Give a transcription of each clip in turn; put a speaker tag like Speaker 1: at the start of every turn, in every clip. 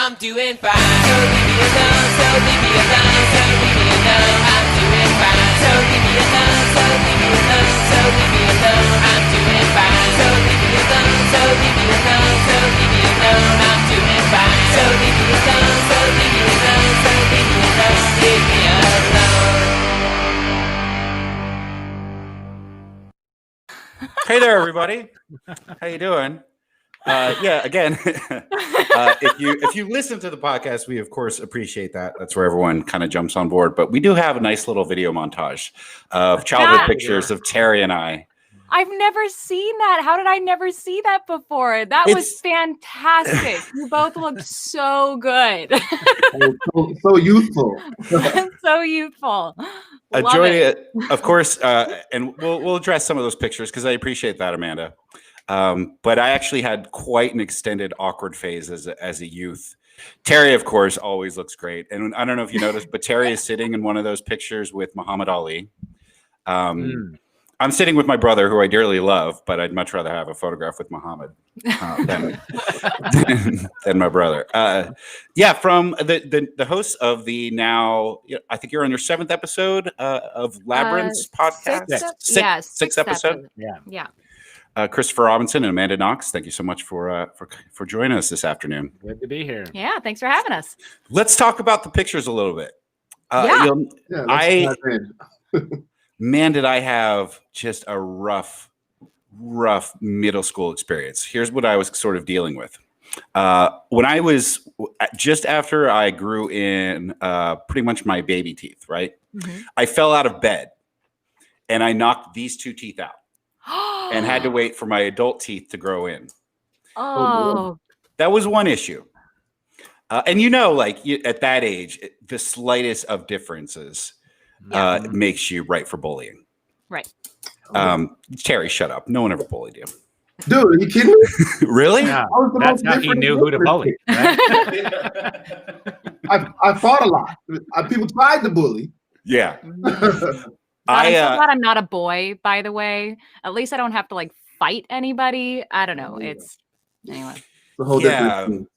Speaker 1: I'm doing fine. So leave me alone, so leave me alone, so leave me alone. I'm doing fine. So leave me alone, so leave me alone, so leave me alone. I'm doing fine. So leave me alone, so leave me alone, so leave me alone. I'm doing fine. So leave me alone, so leave me alone, so leave me alone, leave me alone.
Speaker 2: Hey there, everybody. How you doing? Again, if you listen to the podcast, we of course appreciate that. That's where everyone kind of jumps on board. But we do have a nice little video montage of childhood pictures of Terry and I.
Speaker 3: I've never seen that. How did I never see that before? That was fantastic. You both look so good.
Speaker 4: so youthful.
Speaker 3: So youthful.
Speaker 2: Enjoy it, of course, and we'll address some of those pictures because I appreciate that, Amanda. But I actually had quite an extended awkward phase as a youth. Terry, of course, always looks great, and I don't know if you noticed, but Terry is sitting in one of those pictures with Muhammad Ali. I'm sitting with my brother, who I dearly love, but I'd much rather have a photograph with Muhammad than my brother. From the hosts of the now, I think you're on your 7th episode of Labyrinths podcast. Sixth episode.
Speaker 3: Yeah.
Speaker 2: Christopher Robinson and Amanda Knox, thank you so much for joining us this afternoon.
Speaker 5: Good to be here.
Speaker 3: Yeah, thanks for having us.
Speaker 2: Let's talk about the pictures a little bit. Man, did I have just a rough middle school experience. Here's what I was sort of dealing with. When I was just after I grew in pretty much my baby teeth, right? Mm-hmm. I fell out of bed and I knocked these 2 teeth out and had to wait for my adult teeth to grow in.
Speaker 3: Oh.
Speaker 2: That was one issue. And at that age, the slightest of differences makes you right for bullying.
Speaker 3: Right.
Speaker 2: Terry, shut up. No one ever bullied you.
Speaker 4: Dude, are you kidding me?
Speaker 2: Really?
Speaker 5: Yeah, that's how he knew who to bully. Right?
Speaker 4: I fought a lot. People tried to bully.
Speaker 2: Yeah.
Speaker 3: I'm so glad I'm not a boy, by the way. At least I don't have to fight anybody. I don't know. It's anyway.
Speaker 4: The whole different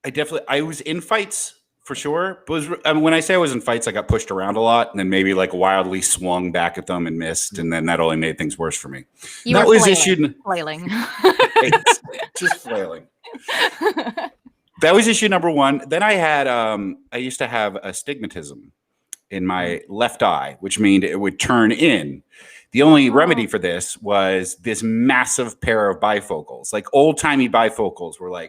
Speaker 4: thing.
Speaker 2: I was in fights for sure. But when I say I was in fights, I got pushed around a lot and then maybe wildly swung back at them and missed. And then that only made things worse for me.
Speaker 3: That was flailing.
Speaker 2: Just flailing. That was issue number 1. Then I used to have astigmatism in my left eye, which means it would turn in. The only remedy for this was this massive pair of bifocals. Old timey bifocals were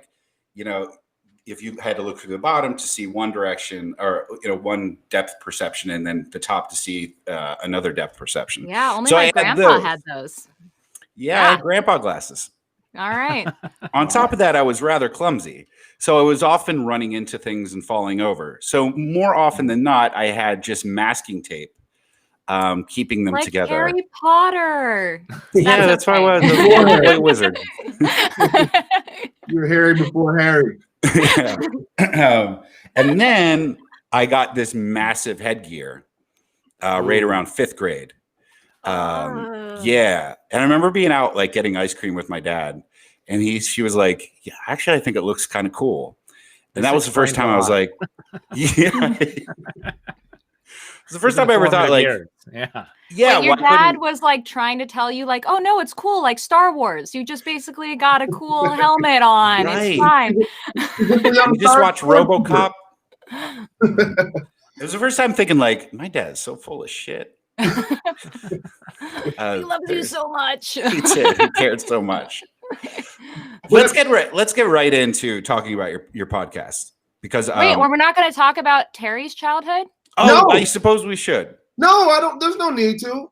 Speaker 2: if you had to look through the bottom to see one direction or, one depth perception and then the top to see another depth perception.
Speaker 3: Yeah, only my grandpa had those.
Speaker 2: Yeah, I had grandpa glasses.
Speaker 3: All right.
Speaker 2: On top of that, I was rather clumsy. So I was often running into things and falling over. So more often than not, I had just masking tape keeping them together.
Speaker 3: Harry Potter.
Speaker 2: Yeah, that's why I was the boy wizard.
Speaker 4: You were Harry before Harry.
Speaker 2: Yeah. And then I got this massive headgear right around 5th grade. Yeah. And I remember being out getting ice cream with my dad. And she was like, yeah, actually, I think it looks kind of cool. And that was the first time I was like, yeah. It was the first time I ever thought yeah.
Speaker 3: Your dad was
Speaker 2: trying
Speaker 3: to tell you oh no, it's cool, like Star Wars. You just basically got a cool helmet on. Right. It's fine.
Speaker 2: You just watch RoboCop. It was the first time thinking my dad's so full of shit.
Speaker 3: He loves you so much.
Speaker 2: He did. He cared so much. Let's get right into talking about your podcast because
Speaker 3: we're not going to talk about Terry's childhood.
Speaker 2: Oh, no. I suppose we should.
Speaker 4: No, I don't. There's no need to.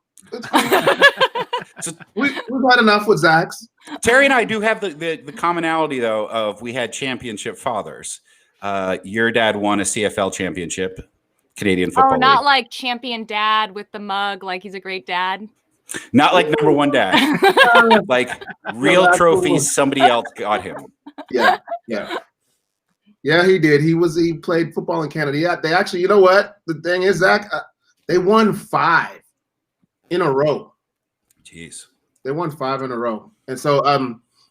Speaker 4: We've had enough with Zach's.
Speaker 2: Terry and I do have the commonality though of we had championship fathers. Your dad won a CFL championship, Canadian Football
Speaker 3: League.
Speaker 2: Not
Speaker 3: champion dad with the mug, he's a great dad.
Speaker 2: Not number 1 dad. Real trophies somebody else got him.
Speaker 4: Yeah. Yeah, he did. He played football in Canada. Yeah, they actually, you know what? The thing is, Zach, they won 5 in a row.
Speaker 2: Jeez.
Speaker 4: They won 5 in a row. And so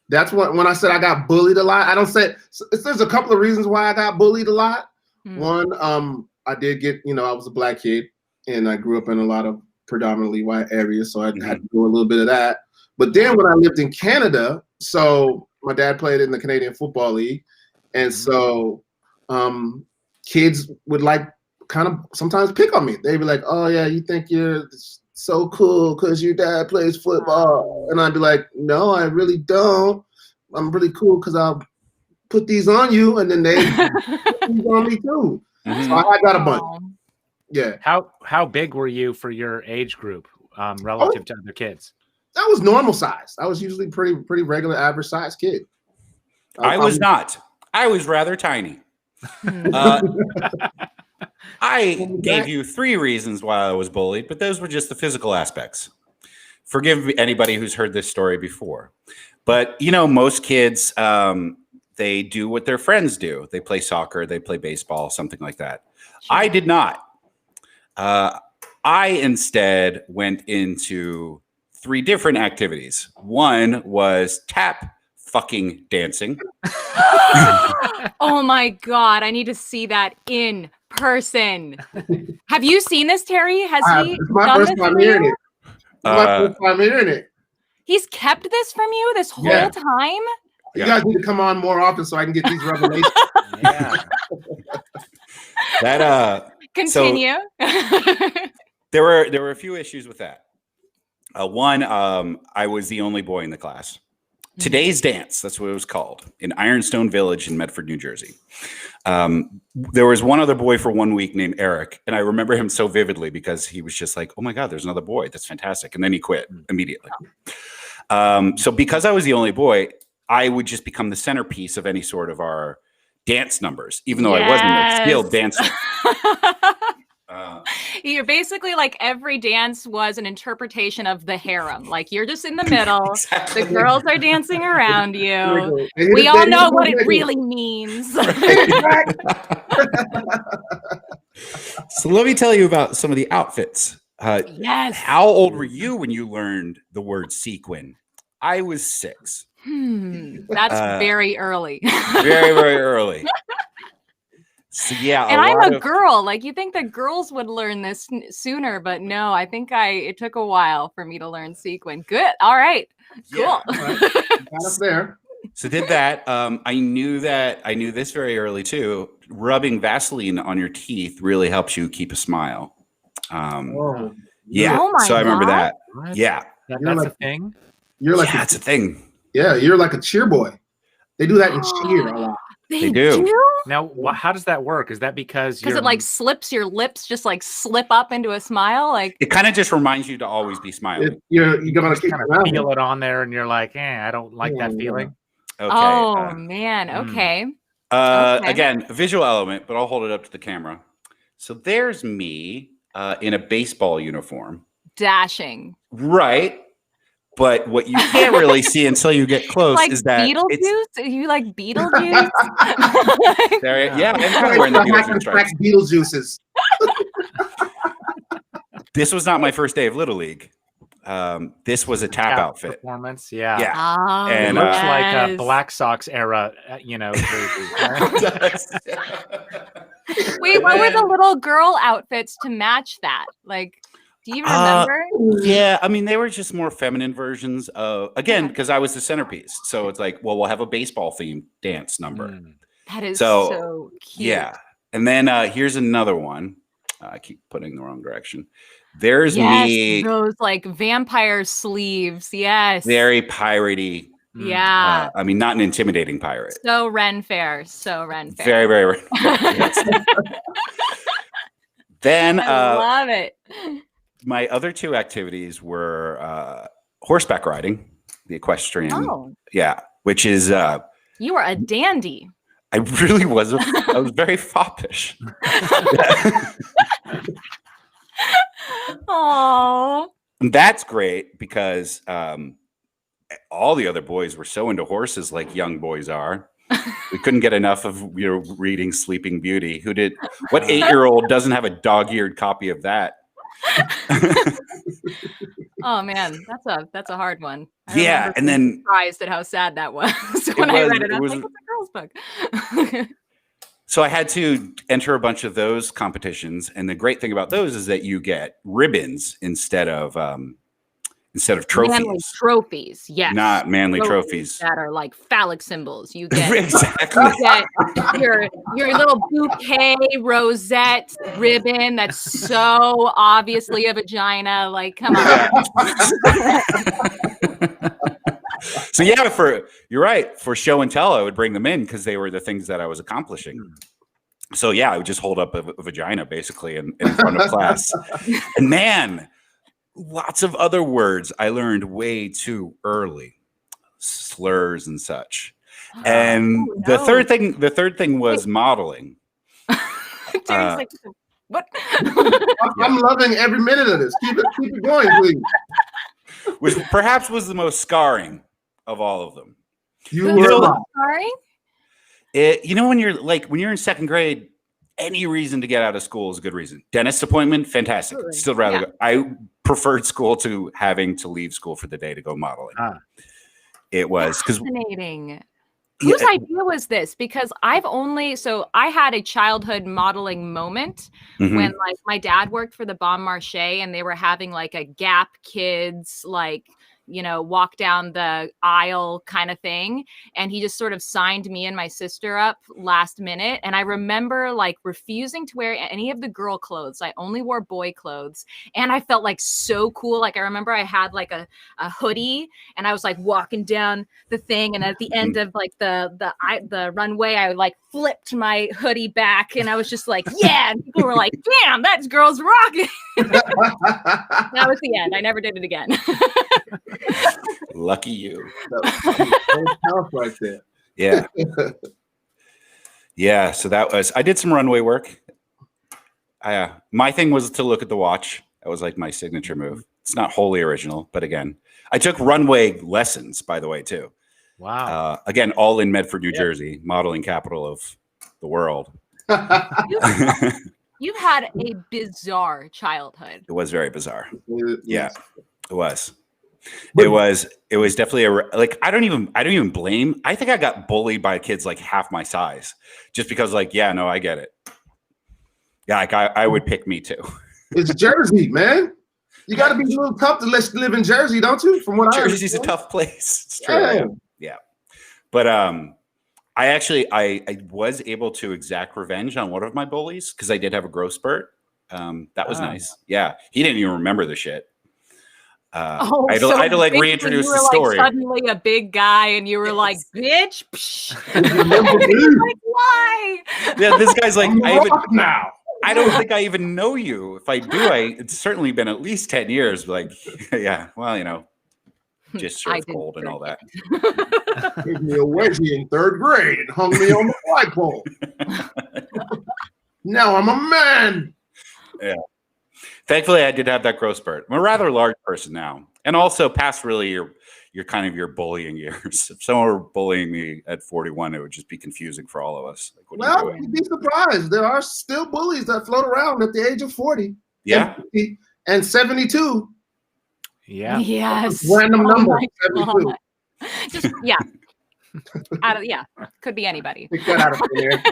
Speaker 4: That's when I said I got bullied a lot. I don't say there's a couple of reasons why I got bullied a lot. One, I did get, I was a black kid and I grew up in a lot of predominantly white areas, so I had to do a little bit of that. But then when I lived in Canada, so my dad played in the Canadian Football League, and so kids would like kind of sometimes pick on me. They'd be like, "Oh yeah, you think you're so cool because your dad plays football," and I'd be like, "No, I really don't. I'm really cool because I'll put these on you," and then they put these on me too. So I got a bunch. Yeah.
Speaker 5: How big were you for your age group relative to other kids?
Speaker 2: Oh.
Speaker 4: I was normal size. I was usually pretty regular, average size kid.
Speaker 2: I was not. I was rather tiny. I gave you 3 reasons why I was bullied, but those were just the physical aspects. Forgive anybody who's heard this story before. But, most kids, they do what their friends do. They play soccer, they play baseball, something like that. Sure. I did not. I instead went into 3 different activities. One was tap fucking dancing.
Speaker 3: Oh my God, I need to see that in person. Have you seen this, Terry? Has he done this for you?
Speaker 4: My first time hearing it.
Speaker 3: He's kept this from you this whole time?
Speaker 4: You guys need to come on more often so I can get these revelations.
Speaker 3: Continue.
Speaker 2: So, there were a few issues with that. One, I was the only boy in the class. Today's Dance, that's what it was called, in Ironstone Village in Medford, New Jersey. There was one other boy for 1 week named Eric, and I remember him so vividly because he was just like, "Oh my God, there's another boy. That's fantastic." And then he quit immediately. So because I was the only boy, I would just become the centerpiece of any sort of our dance numbers, even though I wasn't a skilled dancer.
Speaker 3: You're basically like every dance was an interpretation of the harem. Like you're just in the middle. Exactly. The girls are dancing around you. We all know what it really means.
Speaker 2: So let me tell you about some of the outfits.
Speaker 3: Yes.
Speaker 2: How old were you when you learned the word sequin? I was 6.
Speaker 3: That's very early.
Speaker 2: Very, very early. So yeah,
Speaker 3: and I'm a girl. Like you think that girls would learn this sooner, but no, I think it took a while for me to learn sequin. Good. All right. Cool.
Speaker 4: Yeah. Got us there.
Speaker 2: So did that. I knew this very early too. Rubbing Vaseline on your teeth really helps you keep a smile. Yeah.
Speaker 3: Oh my
Speaker 2: so I remember
Speaker 3: God.
Speaker 2: that.
Speaker 5: What?
Speaker 2: Yeah.
Speaker 5: That's a thing.
Speaker 4: You're like
Speaker 2: that's a thing.
Speaker 4: Yeah, you're like a cheer boy. They do that in cheer a lot.
Speaker 3: They
Speaker 2: do.
Speaker 5: Now, how does that work? Is that because
Speaker 3: it like slips your lips, just like slip up into a smile? Like
Speaker 2: it kind of just reminds you to always be smiling.
Speaker 4: You're gonna
Speaker 5: kind of feel it on there, and you're like, I don't like that feeling.
Speaker 2: Okay.
Speaker 3: Oh man. Okay.
Speaker 2: Again, a visual element, but I'll hold it up to the camera. So there's me in a baseball uniform,
Speaker 3: dashing.
Speaker 2: Right. But what you can't really see until you get close is that
Speaker 3: Beetlejuice. You like Beetlejuice?
Speaker 2: Yeah, I'm kind of wearing the
Speaker 4: Beetlejuices.
Speaker 2: This was not my first day of Little League. This was a tap outfit
Speaker 5: performance. Yeah.
Speaker 2: And
Speaker 5: it looks like a Black Sox era,
Speaker 3: Wait, what were the little girl outfits to match that? Like, do you remember?
Speaker 2: Yeah, I mean, they were just more feminine versions of, again, because I was the centerpiece. So it's like, well, we'll have a baseball themed dance number.
Speaker 3: That is so cute.
Speaker 2: Yeah. And then here's another one. I keep putting the wrong direction. There's me.
Speaker 3: Those like vampire sleeves. Yes.
Speaker 2: Very piratey.
Speaker 3: Yeah.
Speaker 2: I mean, not an intimidating pirate.
Speaker 3: So Ren Fair.
Speaker 2: Very, very Ren Fair. Then
Speaker 3: I love it.
Speaker 2: My other 2 activities were horseback riding, the equestrian.
Speaker 3: Oh.
Speaker 2: Yeah, which is
Speaker 3: you were a dandy.
Speaker 2: I really was. I was very foppish.
Speaker 3: Oh.
Speaker 2: That's great because all the other boys were so into horses, like young boys are. We couldn't get enough of reading Sleeping Beauty. What 8-year-old doesn't have a dog-eared copy of that?
Speaker 3: Oh man, that's a hard one. I
Speaker 2: Yeah,
Speaker 3: remember
Speaker 2: and
Speaker 3: being
Speaker 2: then
Speaker 3: surprised at how sad that was when I read it. I
Speaker 2: it
Speaker 3: was
Speaker 2: was
Speaker 3: like, it's a girl's book.
Speaker 2: so I had to enter a bunch of those competitions, and the great thing about those is that you get ribbons instead of
Speaker 3: Manly
Speaker 2: trophies.
Speaker 3: trophies, yes.
Speaker 2: Not manly trophies.
Speaker 3: That are like phallic symbols. You get
Speaker 2: Exactly.
Speaker 3: your little bouquet rosette ribbon that's so obviously a vagina. Like, come on.
Speaker 2: So yeah, you're right. For show and tell, I would bring them in because they were the things that I was accomplishing. So yeah, I would just hold up a vagina basically in front of class. And man, lots of other words I learned way too early, slurs and such. And the third thing was modeling.
Speaker 3: Terry's like, what?
Speaker 4: I'm loving every minute of this. Keep it going, please.
Speaker 2: Which perhaps was the most scarring of all of them.
Speaker 4: You were
Speaker 3: sorry?
Speaker 2: When you're in second grade, any reason to get out of school is a good reason. Dentist appointment, fantastic.
Speaker 3: Absolutely.
Speaker 2: Still rather go. I preferred school to having to leave school for the day to go modeling. It was
Speaker 3: fascinating. Whose idea was this? Because I had a childhood modeling moment when like my dad worked for the Bon Marché and they were having like a Gap Kids walk down the aisle kind of thing. And he just sort of signed me and my sister up last minute. And I remember like refusing to wear any of the girl clothes. I only wore boy clothes. And I felt like so cool. Like I remember I had like a hoodie and I was like walking down the thing. And at the end of like the runway, I like flipped my hoodie back and I was just like, yeah. And people were like, damn, that's girls rocking. That was the end. I never did it again.
Speaker 2: Lucky you.
Speaker 4: That was right there.
Speaker 2: Yeah. Yeah. So I did some runway work. My thing was to look at the watch. That was like my signature move. It's not wholly original, but again, I took runway lessons, by the way, too.
Speaker 5: Wow.
Speaker 2: Again, all in Medford, New Jersey, modeling capital of the world.
Speaker 3: You've had a bizarre childhood.
Speaker 2: It was very bizarre. Yeah, it was.
Speaker 4: But-
Speaker 2: It was definitely I don't even blame. I think I got bullied by kids like half my size, just because I get it. Yeah, like I would pick me too.
Speaker 4: It's Jersey, man. You got to be a little tough to live in Jersey, don't you? From what
Speaker 2: Jersey's a tough place. It's true. Yeah. But I was able to exact revenge on one of my bullies because I did have a growth spurt. That was nice. Yeah, he didn't even remember the shit. I had to like reintroduce the story.
Speaker 3: Like suddenly a big guy, and you were like, "Bitch!" Like, why?
Speaker 2: Yeah, this guy's like,
Speaker 4: now.
Speaker 2: I don't think I even know you. If I do, it's certainly been at least 10 years. Like, yeah, well, just serve cold and all that.
Speaker 4: Gave me a wedgie in third grade and hung me on the flagpole. Now I'm a man.
Speaker 2: Yeah. Thankfully, I did have that growth spurt. I'm a rather large person now, and also past really your kind of your bullying years. If someone were bullying me at 41, it would just be confusing for all of us. Like,
Speaker 4: Well, you'd be surprised. There are still bullies that float around at the age of 40.
Speaker 2: Yeah.
Speaker 4: And 72.
Speaker 5: Yeah.
Speaker 3: Yes.
Speaker 4: Random number.
Speaker 3: God. Just could be anybody.
Speaker 4: Pick that out of there.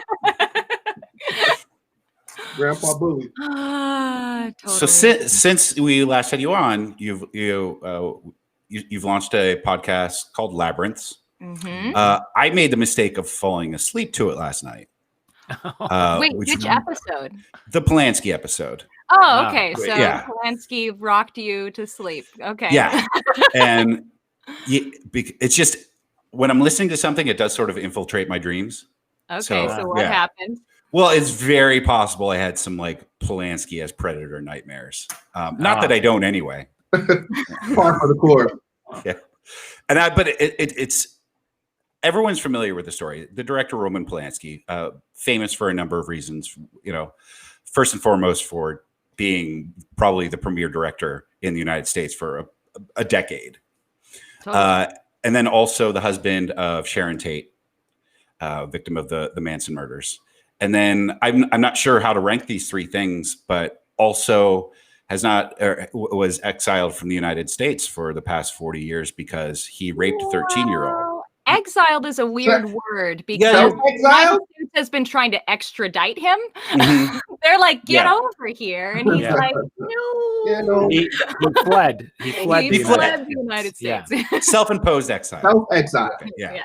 Speaker 4: Grandpa bully.
Speaker 3: Totally.
Speaker 2: So since we last had you on, you've launched a podcast called Labyrinths.
Speaker 3: Mm-hmm.
Speaker 2: I made the mistake of falling asleep to it last night.
Speaker 3: Wait, which episode?
Speaker 2: The Polanski episode.
Speaker 3: Oh, okay. So
Speaker 2: yeah.
Speaker 3: Polanski rocked you to sleep. Okay.
Speaker 2: Yeah. And it's just when I'm listening to something, it does sort of infiltrate my dreams.
Speaker 3: Okay. So what happened?
Speaker 2: Well, it's very possible I had some like Polanski as Predator nightmares. Not that I don't anyway.
Speaker 4: Par for the course.
Speaker 2: Yeah. But it's everyone's familiar with the story. The director Roman Polanski, famous for a number of reasons, first and foremost for being probably the premier director in the United States for a decade. Totally. And then also the husband of Sharon Tate, victim of the Manson murders. And then I'm not sure how to rank these three things, but also was exiled from the United States for the past 40 years because he raped a 13-year-old.
Speaker 3: Wow. Exiled is a weird word because
Speaker 2: Yeah.
Speaker 3: the United States has been trying to extradite him.
Speaker 2: Mhm.
Speaker 3: They're like, get
Speaker 2: Yeah.
Speaker 3: over here. And he's
Speaker 5: Yeah.
Speaker 3: like, no.
Speaker 4: Yeah, no.
Speaker 5: He fled. He fled
Speaker 3: He
Speaker 5: the
Speaker 3: fled the
Speaker 5: United
Speaker 3: United
Speaker 5: States.
Speaker 3: States.
Speaker 2: Self-imposed exile.
Speaker 4: Self-exile.
Speaker 2: Okay, yeah.
Speaker 3: Yeah.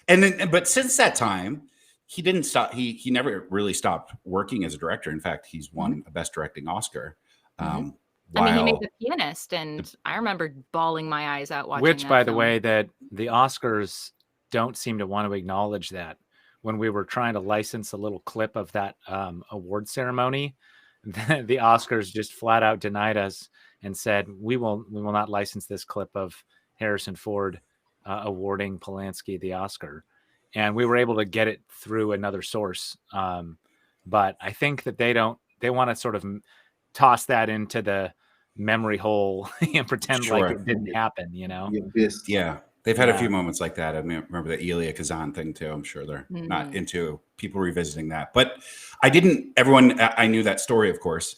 Speaker 2: And then, but since that time, he didn't stop. He never really stopped working as a director. In fact, he's won a Best Directing Oscar.
Speaker 3: I mean, he made The Pianist, and I remember bawling my eyes out watching
Speaker 5: Which,
Speaker 3: that
Speaker 5: by the
Speaker 3: film.
Speaker 5: way, that the Oscars don't seem to want to acknowledge that. When we were trying to license a little clip of that award ceremony, the Oscars just flat out denied us and said, we will not license this clip of Harrison Ford awarding Polanski the Oscar. And we were able to get it through another source. But I think that they want to sort of toss that into the memory hole and pretend like it didn't happen, you know?
Speaker 2: Yeah. They've had a few moments like that. I mean, remember the Elia Kazan thing too. I'm sure they're not into people revisiting that. But I knew that story, of course.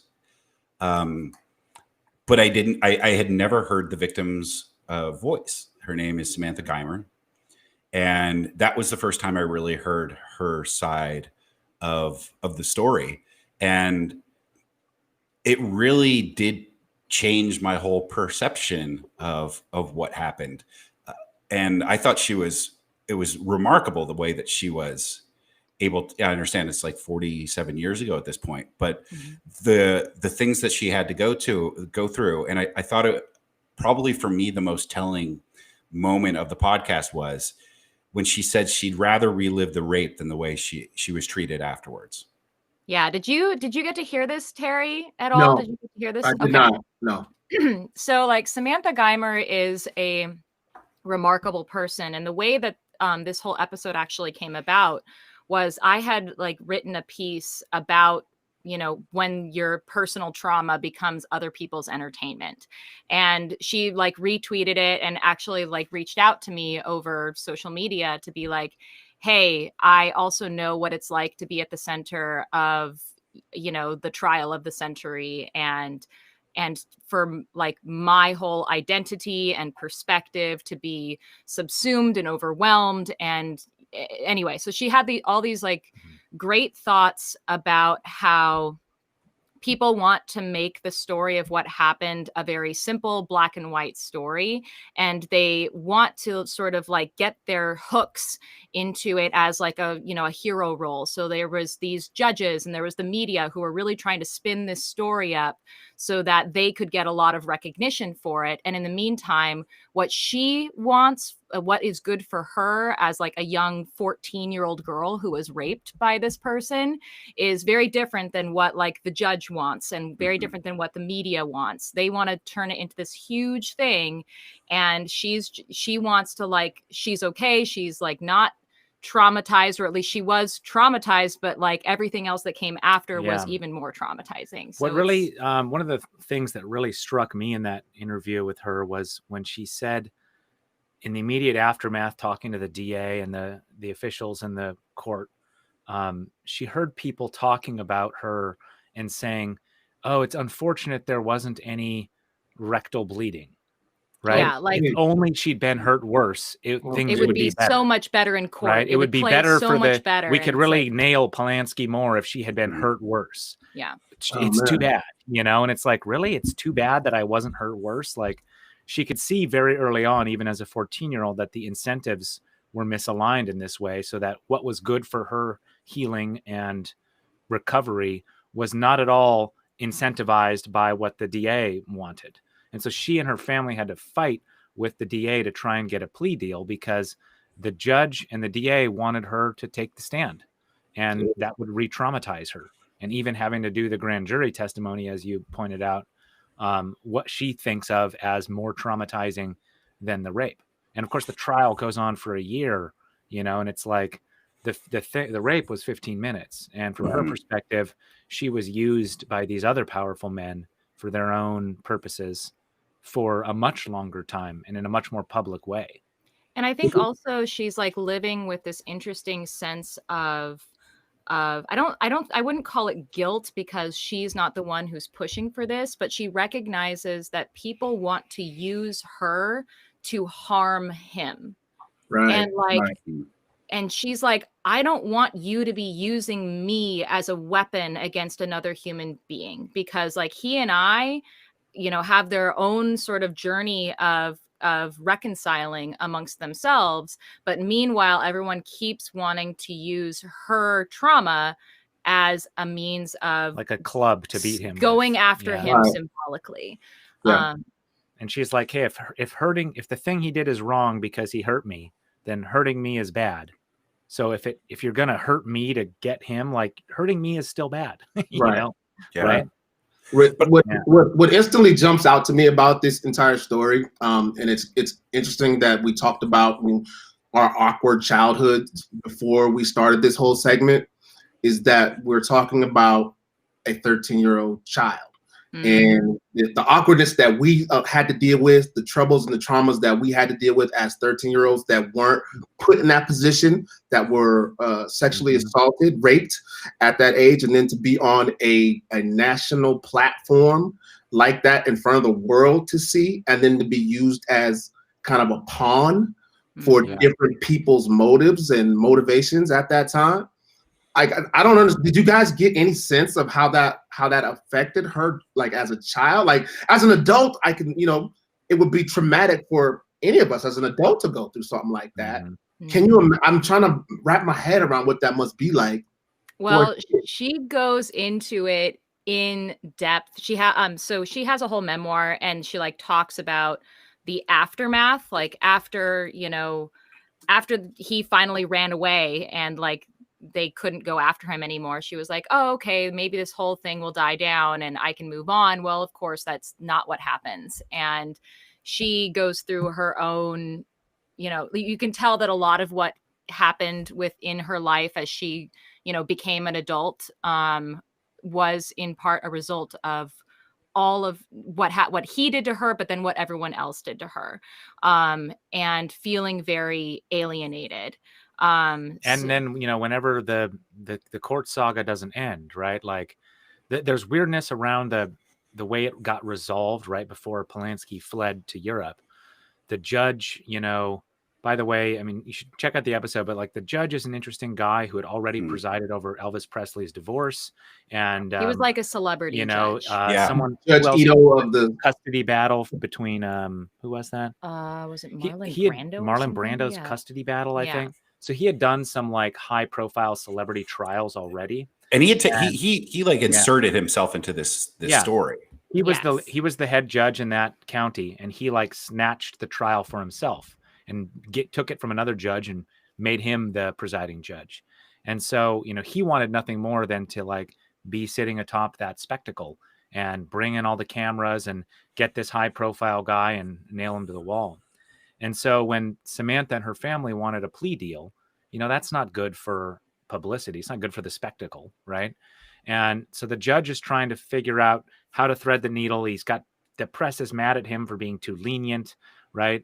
Speaker 2: But I had never heard the victim's voice. Her name is Samantha Geimer. And that was the first time I really heard her side of the story. And it really did change my whole perception of what happened. And I thought it was remarkable the way that she was able to, I understand it's like 47 years ago at this point, but the things that she had to go through. And I thought it probably for me, the most telling moment of the podcast was when she said she'd rather relive the rape than the way she was treated afterwards.
Speaker 3: Yeah. Did you get to hear this, Terry, at all?
Speaker 4: No,
Speaker 3: Did you get to hear this?
Speaker 4: I did not. No.
Speaker 3: So like Samantha Geimer is a remarkable person. And the way that this whole episode actually came about was I had like written a piece about, you know, when your personal trauma becomes other people's entertainment. And she like retweeted it and actually like reached out to me over social media to be like, hey, I also know what it's like to be at the center of, you know, the trial of the century and for like my whole identity and perspective to be subsumed and overwhelmed. And anyway, so she had all these like great thoughts about how people want to make the story of what happened a very simple black and white story. And they want to sort of like get their hooks into it as like a, you know, a hero role. So there was these judges and there was the media who were really trying to spin this story up so that they could get a lot of recognition for it. And in the meantime, what she wants, what is good for her as like a young 14-year-old girl who was raped by this person is very different than what like the judge wants and very different than what the media wants. They want to turn it into this huge thing. And she wants to like, she's okay. She's like not traumatized, or at least she was traumatized, but like everything else that came after was even more traumatizing. So
Speaker 5: what really, one of the things that really struck me in that interview with her was when she said in the immediate aftermath, talking to the DA and the officials in the court, she heard people talking about her and saying, oh, it's unfortunate there wasn't any rectal bleeding. Right.
Speaker 3: Yeah, like
Speaker 5: if only she'd been hurt worse, things
Speaker 3: would
Speaker 5: be better.
Speaker 3: so much better in court.
Speaker 5: Right. It would be better
Speaker 3: so
Speaker 5: for
Speaker 3: much better.
Speaker 5: We could really nail Polanski more if she had been hurt worse.
Speaker 3: Yeah.
Speaker 5: It's too bad, you know, and it's like, really, it's too bad that I wasn't hurt worse. Like she could see very early on, even as a 14-year-old, that the incentives were misaligned in this way, so that what was good for her healing and recovery was not at all incentivized by what the DA wanted. And so she and her family had to fight with the DA to try and get a plea deal because the judge and the DA wanted her to take the stand, and that would re-traumatize her. And even having to do the grand jury testimony, as you pointed out, what she thinks of as more traumatizing than the rape. And of course, the trial goes on for a year, you know, and it's like the rape was 15 minutes. And from her perspective, she was used by these other powerful men for their own purposes for a much longer time and in a much more public way.
Speaker 3: And I think also she's like living with this interesting sense of I wouldn't call it guilt because she's not the one who's pushing for this, but she recognizes that people want to use her to harm him.
Speaker 4: Right.
Speaker 3: And like,
Speaker 4: right.
Speaker 3: and she's like, I don't want you to be using me as a weapon against another human being, because like he and I, have their own sort of journey of reconciling amongst themselves. But meanwhile, everyone keeps wanting to use her trauma as a means of
Speaker 5: like a club to beat him,
Speaker 3: going after him
Speaker 4: Right.
Speaker 3: symbolically.
Speaker 4: Yeah.
Speaker 5: And she's like, hey, if the thing he did is wrong because he hurt me, then hurting me is bad. So if you're gonna hurt me to get him, like hurting me is still bad. you
Speaker 4: Right.
Speaker 5: know?
Speaker 2: Yeah.
Speaker 5: Right.
Speaker 4: What instantly jumps out to me about this entire story, and it's interesting that we talked about our awkward childhoods before we started this whole segment, is that we're talking about a 13-year-old child. And the awkwardness that we had to deal with, the troubles and the traumas that we had to deal with as 13-year-olds that weren't put in that position, that were sexually assaulted, raped at that age, and then to be on a national platform like that in front of the world to see, and then to be used as kind of a pawn for different people's motives and motivations at that time. I don't understand. Did you guys get any sense of how that affected her, like as a child? Like as an adult, I can, it would be traumatic for any of us as an adult to go through something like that. Can you? I'm trying to wrap my head around what that must be like.
Speaker 3: Well, she goes into it in depth. She has a whole memoir, and she like talks about the aftermath, like after he finally ran away and like they couldn't go after him anymore. She was like, oh, okay, maybe this whole thing will die down and I can move on. Well, of course, that's not what happens. And she goes through her own, you can tell that a lot of what happened within her life as she, became an adult, was in part a result of all of what he did to her, but then what everyone else did to her, and feeling very alienated.
Speaker 5: And then whenever the court saga doesn't end, right, like there's weirdness around the way it got resolved right before Polanski fled to Europe. The judge, by the way, I mean, you should check out the episode, but like the judge is an interesting guy who had already presided over Elvis Presley's divorce, and
Speaker 3: he was like a celebrity judge.
Speaker 5: Someone
Speaker 4: Judge Ito of the
Speaker 5: custody battle between who was that?
Speaker 3: Was it Marlon Brando?
Speaker 5: Marlon Brando's custody battle, I think. So he had done some like high profile celebrity trials already.
Speaker 2: And he had inserted himself into this story.
Speaker 5: He was the head judge in that county, and he like snatched the trial for himself and took it from another judge and made him the presiding judge. And so, he wanted nothing more than to like be sitting atop that spectacle and bring in all the cameras and get this high profile guy and nail him to the wall. And so when Samantha and her family wanted a plea deal, that's not good for publicity. It's not good for the spectacle, right? And so the judge is trying to figure out how to thread the needle. The press is mad at him for being too lenient, right?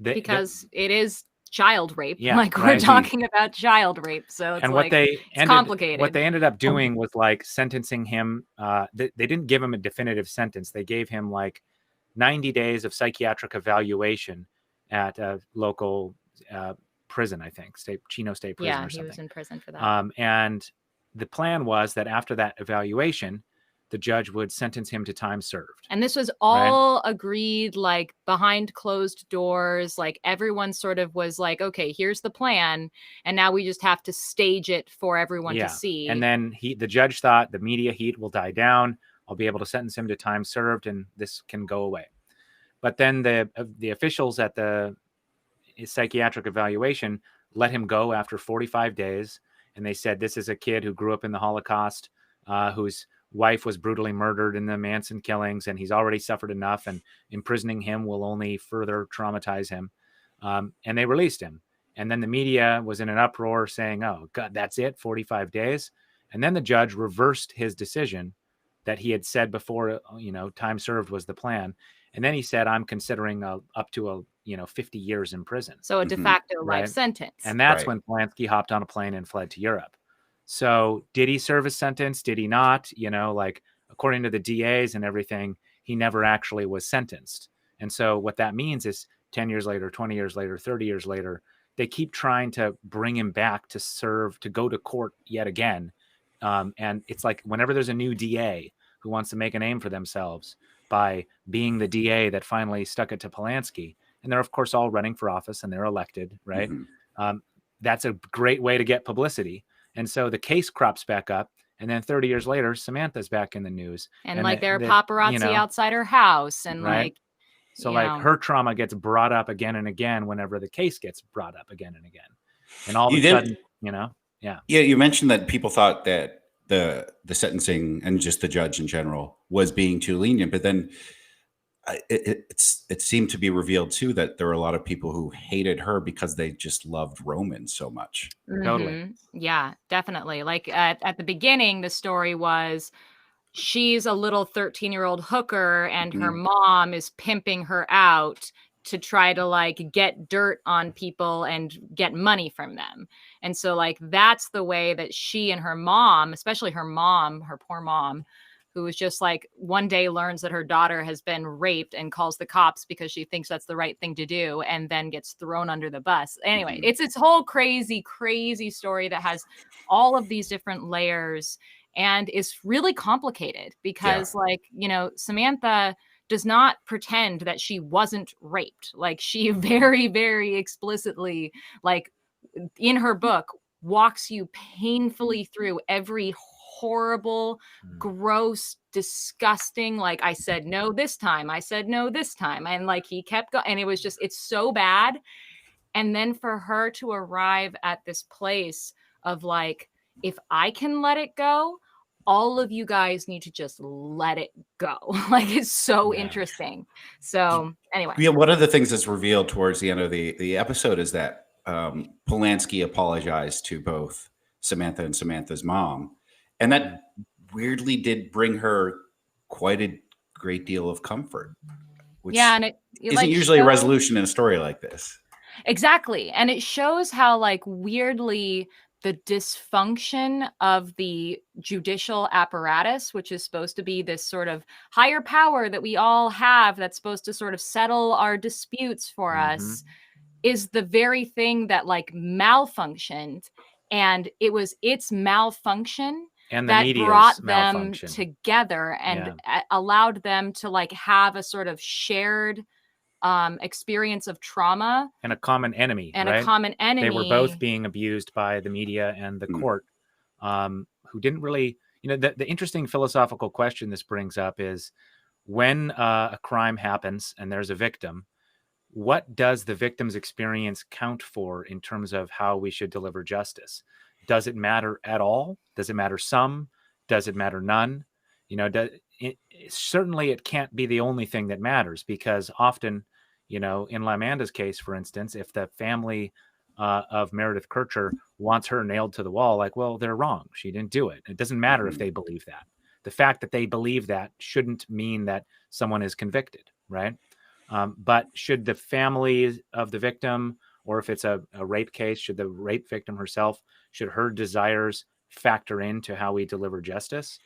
Speaker 3: Because it is child rape.
Speaker 5: Yeah,
Speaker 3: like we're talking about child rape. So it's complicated.
Speaker 5: What they ended up doing was like sentencing him. They didn't give him a definitive sentence. They gave him like 90 days of psychiatric evaluation at a local prison, I think, Chino State Prison or something. Yeah,
Speaker 3: he was in prison for that.
Speaker 5: And the plan was that after that evaluation, the judge would sentence him to time served.
Speaker 3: And this was all agreed, like behind closed doors. Like everyone sort of was like, okay, here's the plan. And now we just have to stage it for everyone to see.
Speaker 5: And then the judge thought the media heat will die down. I'll be able to sentence him to time served and this can go away. But then the officials at his psychiatric evaluation let him go after 45 days. And they said, this is a kid who grew up in the Holocaust, whose wife was brutally murdered in the Manson killings, and he's already suffered enough, and imprisoning him will only further traumatize him. And they released him. And then the media was in an uproar saying, oh, God, that's it, 45 days. And then the judge reversed his decision that he had said before, time served was the plan. And then he said, I'm considering up to 50 years in prison.
Speaker 3: So a de facto life sentence.
Speaker 5: And that's when Polanski hopped on a plane and fled to Europe. So did he serve his sentence? Did he not? Like according to the DAs and everything, he never actually was sentenced. And so what that means is 10 years later, 20 years later, 30 years later, they keep trying to bring him back to serve, to go to court yet again. And it's like whenever there's a new DA who wants to make a name for themselves by being the DA that finally stuck it to Polanski, and they're of course all running for office and they're elected, right? That's a great way to get publicity. And so the case crops back up, and then 30 years later, Samantha's back in the news.
Speaker 3: And like there are paparazzi outside her house, and
Speaker 5: right? So like her trauma gets brought up again and again whenever the case gets brought up again and again. And all of a sudden, Yeah, you
Speaker 2: mentioned that people thought that the sentencing and just the judge in general was being too lenient, but then it seemed to be revealed too that there were a lot of people who hated her because they just loved Roman so much.
Speaker 5: Totally.
Speaker 3: Yeah, definitely. Like at the beginning, the story was she's a little 13-year-old hooker and her mom is pimping her out to try to like get dirt on people and get money from them. And so like that's the way that she and her mom, especially her mom, her poor mom, who was just like one day learns that her daughter has been raped and calls the cops because she thinks that's the right thing to do, and then gets thrown under the bus. Anyway, it's this whole crazy, crazy story that has all of these different layers and is really complicated because like, Samantha does not pretend that she wasn't raped. Like she very, very explicitly, like in her book, walks you painfully through every horrible, gross, disgusting, like I said no this time, I said no this time, and like he kept going, and it was just, it's so bad. And then for her to arrive at this place of like, if I can let it go, all of you guys need to just let it go. Like it's so interesting. So anyway,
Speaker 2: one of the things that's revealed towards the end of the episode is that Polanski apologized to both Samantha and Samantha's mom. And that weirdly did bring her quite a great deal of comfort, which
Speaker 3: and it
Speaker 2: isn't
Speaker 3: like
Speaker 2: usually a resolution in a story like this.
Speaker 3: Exactly. And it shows how like weirdly the dysfunction of the judicial apparatus, which is supposed to be this sort of higher power that we all have that's supposed to sort of settle our disputes for us, is the very thing that like malfunctioned. And it was its malfunction
Speaker 5: and
Speaker 3: that brought them together and allowed them to like have a sort of shared experience of trauma
Speaker 5: and a common enemy.
Speaker 3: A common enemy.
Speaker 5: They were both being abused by the media and the court, who didn't really, the interesting philosophical question this brings up is when a crime happens and there's a victim, what does the victim's experience count for in terms of how we should deliver justice? Does it matter at all? Does it matter some? Does it matter none? Certainly it can't be the only thing that matters, because often, in Lamanda's case, for instance, if the family of Meredith Kircher wants her nailed to the wall, like, well, they're wrong. She didn't do it. It doesn't matter if they believe that. The fact that they believe that shouldn't mean that someone is convicted, right? But should the family of the victim, or if it's a rape case, should the rape victim herself, should her desires factor into how we deliver justice?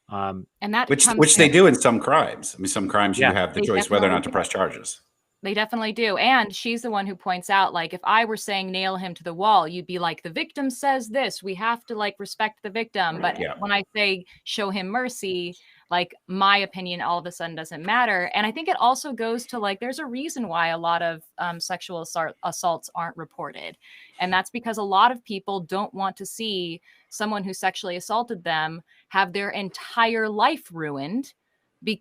Speaker 3: And that
Speaker 2: which they do in some crimes. I mean, some crimes you have the choice whether or not to press charges.
Speaker 3: They definitely do. And she's the one who points out, like, if I were saying nail him to the wall, you'd be like, the victim says this, we have to like respect the victim. But when I say show him mercy, like my opinion all of a sudden doesn't matter. And I think it also goes to like, there's a reason why a lot of sexual assaults aren't reported. And that's because a lot of people don't want to see someone who sexually assaulted them have their entire life ruined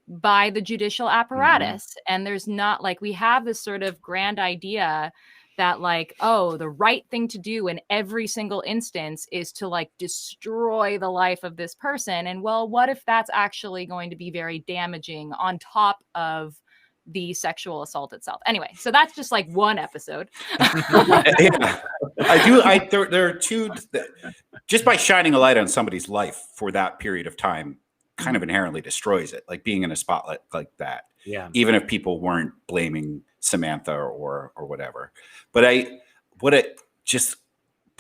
Speaker 3: by the judicial apparatus. And there's not like, we have this sort of grand idea that like, oh, the right thing to do in every single instance is to like destroy the life of this person. And well, what if that's actually going to be very damaging on top of the sexual assault itself? Anyway, so that's just like one episode.
Speaker 2: There are two, just by shining a light on somebody's life for that period of time kind of inherently destroys it, like being in a spotlight like that.
Speaker 5: Yeah.
Speaker 2: Even if people weren't blaming Samantha or whatever. But what it just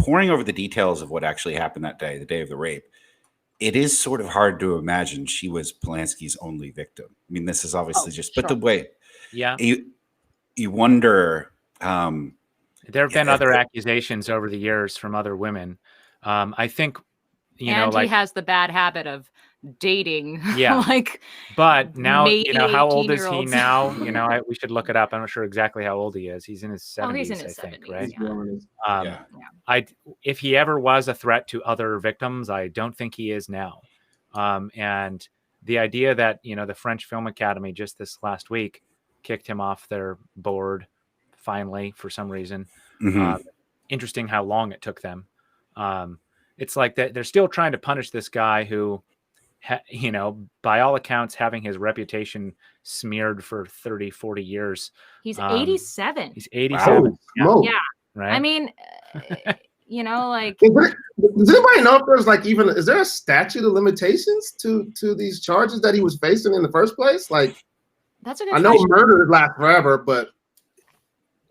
Speaker 2: poring over the details of what actually happened that day, the day of the rape, it is sort of hard to imagine she was Polanski's only victim. I mean, this is obviously but the way, you wonder.
Speaker 5: There have been other accusations over the years from other women. I think,
Speaker 3: he has the bad habit of dating.
Speaker 5: But now,
Speaker 3: maybe
Speaker 5: how old is he
Speaker 3: 18-year-olds.
Speaker 5: now? We should look it up. I'm not sure exactly how old he is. He's in his 70s,
Speaker 3: he's in his
Speaker 5: I think,
Speaker 3: 70s,
Speaker 5: right? If he ever was a threat to other victims, I don't think he is now. And the idea that, the French Film Academy just this last week kicked him off their board finally for some reason. Interesting how long it took them. It's like that they're still trying to punish this guy who, by all accounts, having his reputation smeared for 30, 40 years.
Speaker 3: He's 87.
Speaker 5: He's 87.
Speaker 4: Wow.
Speaker 3: Yeah.
Speaker 5: Right.
Speaker 3: I mean,
Speaker 4: does anybody know if there's is there a statute of limitations to these charges that he was facing in the first place?
Speaker 3: That's a good
Speaker 4: I know murder lasts forever, but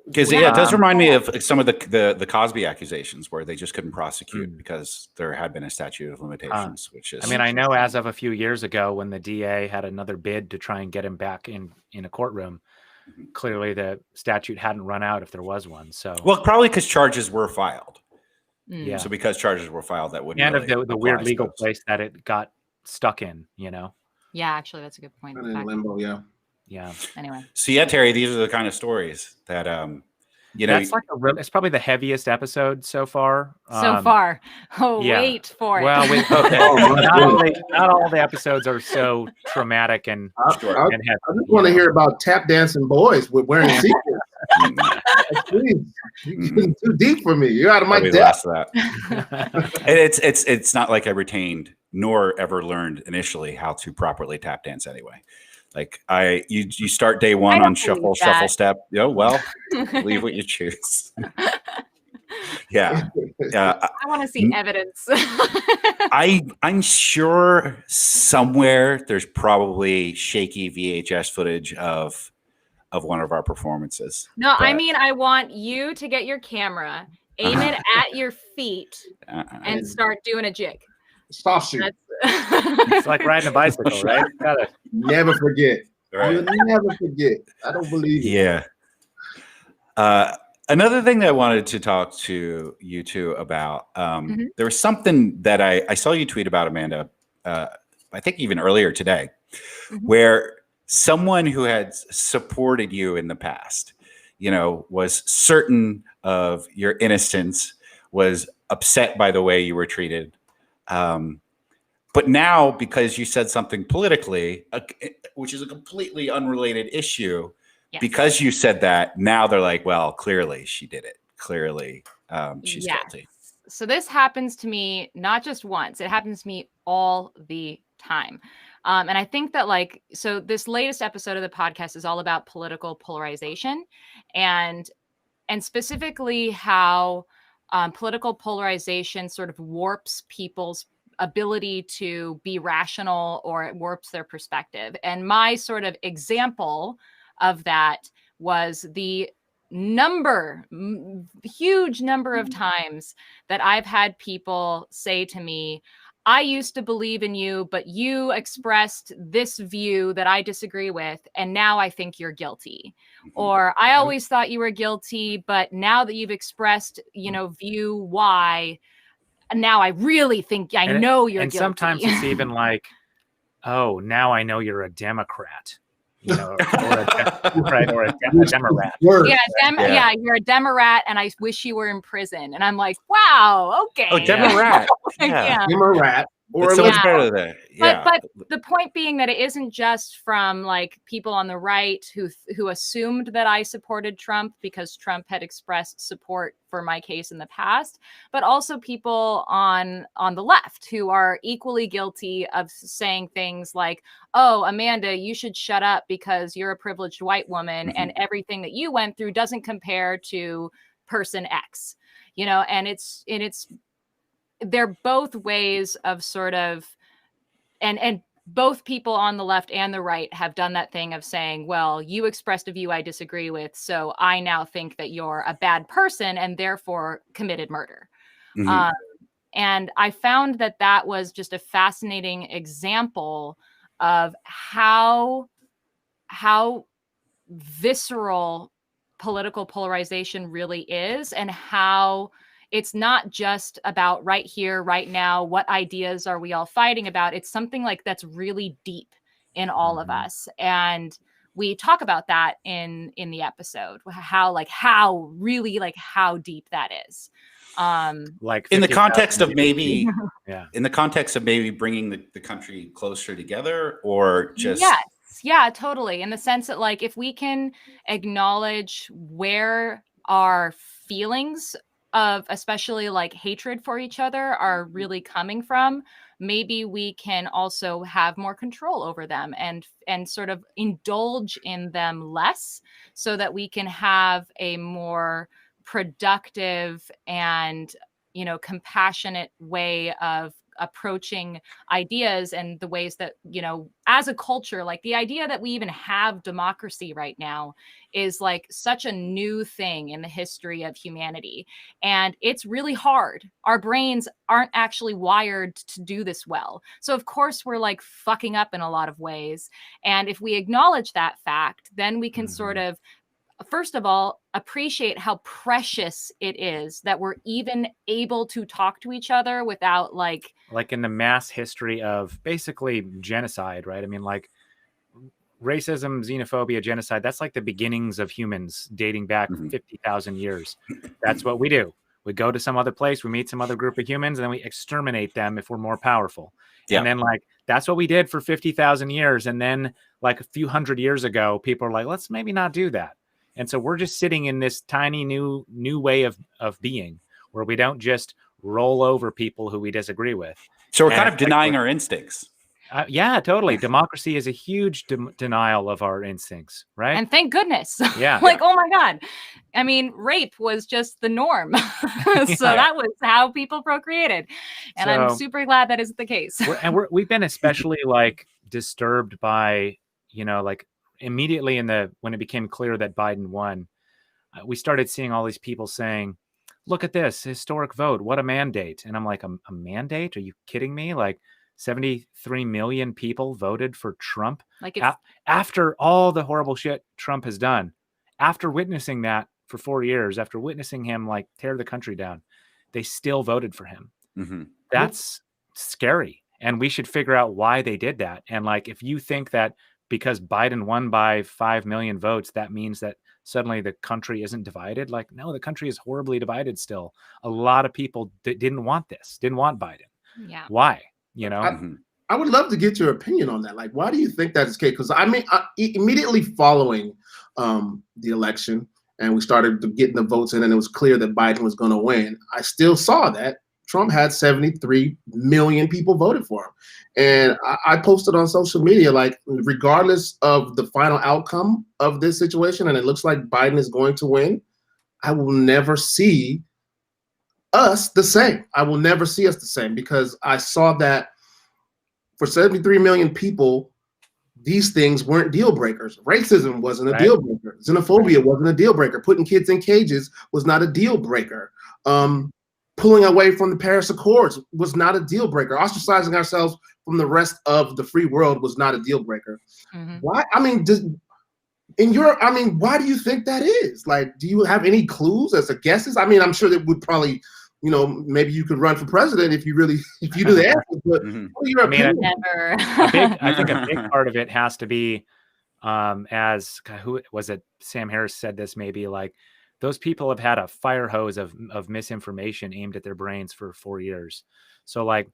Speaker 2: because it does remind me of some of the Cosby accusations where they just couldn't prosecute because there had been a statute of limitations, which is.
Speaker 5: I mean, I know as of a few years ago when the DA had another bid to try and get him back in a courtroom, clearly the statute hadn't run out if there was one. So
Speaker 2: probably because charges were filed.
Speaker 5: Yeah.
Speaker 2: So because charges were filed, that wouldn't.
Speaker 5: And of the weird legal place that it got stuck in,
Speaker 3: Yeah, actually, that's a good point.
Speaker 4: in limbo.
Speaker 5: Yeah.
Speaker 3: Anyway.
Speaker 2: So Terry, these are the kind of stories that
Speaker 5: that's it's probably the heaviest episode so far.
Speaker 3: Wait for it.
Speaker 5: Well, not all the episodes are so traumatic and heavy.
Speaker 4: I just want to hear about tap dancing boys with wearing sequins. Please, you're getting too deep for me. You're out of my depth.
Speaker 2: It's not like I retained nor ever learned initially how to properly tap dance anyway. You start day one on shuffle step. Leave what you choose. I
Speaker 3: want to see evidence.
Speaker 2: I'm sure somewhere there's probably shaky VHS footage of one of our performances.
Speaker 3: No, I mean, I want you to get your camera, aim it at your feet, and start doing a jig.
Speaker 4: Stop shooting.
Speaker 5: It's like riding a bicycle, right? Gotta
Speaker 4: never forget.
Speaker 2: Right.
Speaker 4: You'll never forget. I don't believe it.
Speaker 2: Yeah. Another thing that I wanted to talk to you two about, there was something that I saw you tweet about, Amanda, I think even earlier today, where someone who had supported you in the past, was certain of your innocence, was upset by the way you were treated. But now, because you said something politically, which is a completely unrelated issue, because you said that, now they're like, well, clearly she did it. Clearly she's guilty.
Speaker 3: So this happens to me not just once. It happens to me all the time. And I think that so this latest episode of the podcast is all about political polarization and specifically how political polarization sort of warps people's ability to be rational, or it warps their perspective. And my sort of example of that was the huge number of times that I've had people say to me, I used to believe in you, but you expressed this view that I disagree with, and now I think you're guilty. Or I always thought you were guilty, but now that you've expressed, view Y, now I really think I know you're guilty.
Speaker 5: And sometimes it's even like, oh, now I know you're a Democrat. Or a Democrat.
Speaker 3: Yeah, you're a Democrat, and I wish you were in prison. And I'm like, wow, okay.
Speaker 2: Oh, Democrat.
Speaker 4: Democrat.
Speaker 2: It's so much better than that. Yeah.
Speaker 3: But the point being that it isn't just from people on the right who assumed that I supported Trump because Trump had expressed support for my case in the past, but also people on the left who are equally guilty of saying things like, oh, Amanda, you should shut up because you're a privileged white woman and everything that you went through doesn't compare to person X, and it's they're both ways of sort of, and both people on the left and the right have done that thing of saying, well, you expressed a view I disagree with, so I now think that you're a bad person and therefore committed murder.
Speaker 2: Mhm.
Speaker 3: And I found that that was just a fascinating example of how visceral political polarization really is, and how it's not just about right here, right now, what ideas are we all fighting about? It's something like that's really deep in all of us. And we talk about that in the episode, how really like how deep that is.
Speaker 5: Like
Speaker 2: In the
Speaker 5: 50,000
Speaker 2: context of maybe,
Speaker 5: yeah.
Speaker 2: in the context of maybe bringing the country closer together, or just
Speaker 3: Yes. Yeah, totally. In the sense that, like, if we can acknowledge where our feelings of especially like hatred for each other are really coming from, maybe we can also have more control over them and sort of indulge in them less, so that we can have a more productive and, you know, compassionate way of approaching ideas, and the ways that, you know, as a culture, like the idea that we even have democracy right now is like such a new thing in the history of humanity. And it's really hard. Our brains aren't actually wired to do this well. So of course we're like fucking up in a lot of ways. And if we acknowledge that fact, then we can sort of, first of all, appreciate how precious it is that we're even able to talk to each other without like
Speaker 5: in the mass history of basically genocide, right? I mean, like racism, xenophobia, genocide, that's like the beginnings of humans dating back 50,000 years. That's what we do. We go to some other place, we meet some other group of humans, and then we exterminate them if we're more powerful.
Speaker 2: Yeah.
Speaker 5: And then like, that's what we did for 50,000 years. And then like a few hundred years ago, people are like, let's maybe not do that. And so we're just sitting in this tiny new way of being, where we don't just roll over people who we disagree with.
Speaker 2: So we're
Speaker 5: And
Speaker 2: kind of
Speaker 5: it's like
Speaker 2: denying our instincts.
Speaker 5: yeah, totally. Democracy is a huge denial of our instincts, right?
Speaker 3: And thank goodness.
Speaker 5: Yeah.
Speaker 3: Like, oh my God. I mean, rape was just the norm. So that was how people procreated. And I'm super glad that isn't the case.
Speaker 5: We've been especially like disturbed by, you know, like immediately when it became clear that Biden won, we started seeing all these people saying, look at this historic vote. What a mandate. And I'm like, a mandate? Are you kidding me? Like 73 million people voted for Trump. Like after all the horrible shit Trump has done, after witnessing that for 4 years, after witnessing him like tear the country down, they still voted for him.
Speaker 2: Mm-hmm.
Speaker 5: That's scary. And we should figure out why they did that. And like, if you think that because Biden won by 5 million votes, that means that suddenly the country isn't divided. Like, no, the country is horribly divided still. A lot of people didn't want Biden.
Speaker 3: Yeah.
Speaker 5: Why? You know?
Speaker 4: I would love to get your opinion on that. Like, why do you think that is the case? Because I mean, immediately following the election, and we started getting the votes in, and it was clear that Biden was going to win, I still saw that Trump had 73 million people voted for him. And I posted on social media, like, regardless of the final outcome of this situation, and it looks like Biden is going to win, I will never see us the same. I will never see us the same, because I saw that for 73 million people, these things weren't deal breakers. Racism wasn't a deal breaker. Xenophobia wasn't a deal breaker. Putting kids in cages was not a deal breaker. Pulling away from the Paris Accords was not a deal breaker. Ostracizing ourselves from the rest of the free world was not a deal breaker. Why? I mean, why do you think that is? Like, do you have any clues as to guesses? I mean, I'm sure that would probably, you know, maybe you could run for president if you do the answers. But
Speaker 5: I think a big part of it has to be, as who was it? Sam Harris said this, maybe, like, those people have had a fire hose of misinformation aimed at their brains for 4 years. So like,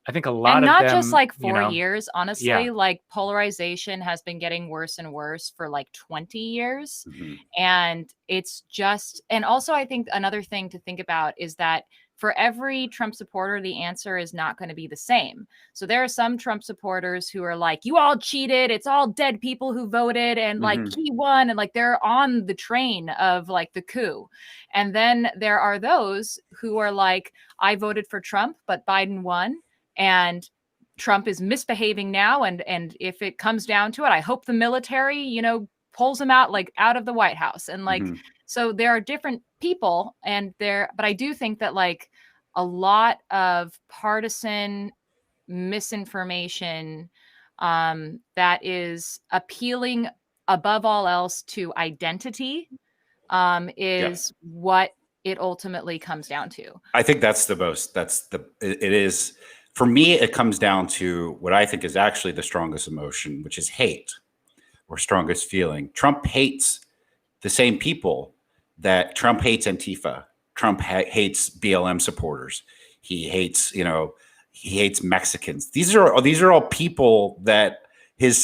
Speaker 5: I think a lot of them,
Speaker 3: not just like 4
Speaker 5: you know,
Speaker 3: years, honestly, like polarization has been getting worse and worse for like 20 years. And it's just, and also I think another thing to think about is that for every Trump supporter, the answer is not going to be the same. So there are some Trump supporters who are like, you all cheated. It's all dead people who voted, and like he won, and like they're on the train of like the coup. And then there are those who are like, I voted for Trump, but Biden won, and Trump is misbehaving now. And if it comes down to it, I hope the military, you know, pulls him out, like out of the White House. And like, so there are different people, but I do think that like a lot of partisan misinformation that is appealing above all else to identity is what it ultimately comes down to.
Speaker 2: I think it is, for me, it comes down to what I think is actually the strongest emotion, which is hate, or strongest feeling. Trump hates the same people that Trump hates Antifa. Trump hates BLM supporters. He hates, he hates Mexicans. These are all people that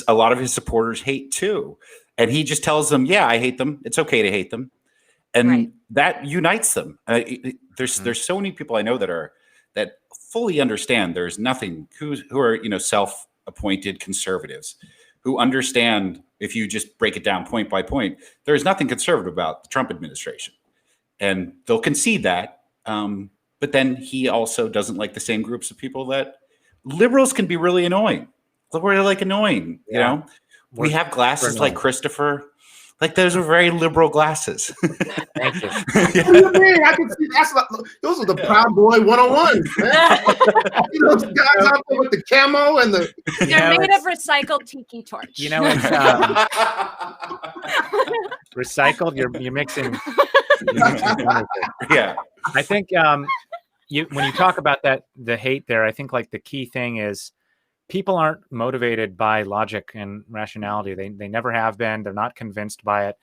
Speaker 2: a lot of his supporters hate too. And he just tells them, yeah, I hate them. It's okay to hate them. And that unites them. There's so many people I know that fully understand there's nothing, who are, self-appointed conservatives who understand, if you just break it down point by point, there's nothing conservative about the Trump administration. And they'll concede that. But then he also doesn't like the same groups of people that liberals can be really annoying. We're like annoying, you know? We have glasses like Christopher. Like, those are very liberal glasses.
Speaker 5: Thank you.
Speaker 4: What do you mean? I can see those are the Proud Boy 101s, man. Those guys out there with the camo and the.
Speaker 3: They're made of recycled tiki torch.
Speaker 5: It's recycled. You're mixing.
Speaker 2: Yeah.
Speaker 5: I think when you talk about the hate there, I think like the key thing is people aren't motivated by logic and rationality. They never have been. They're not convinced by it.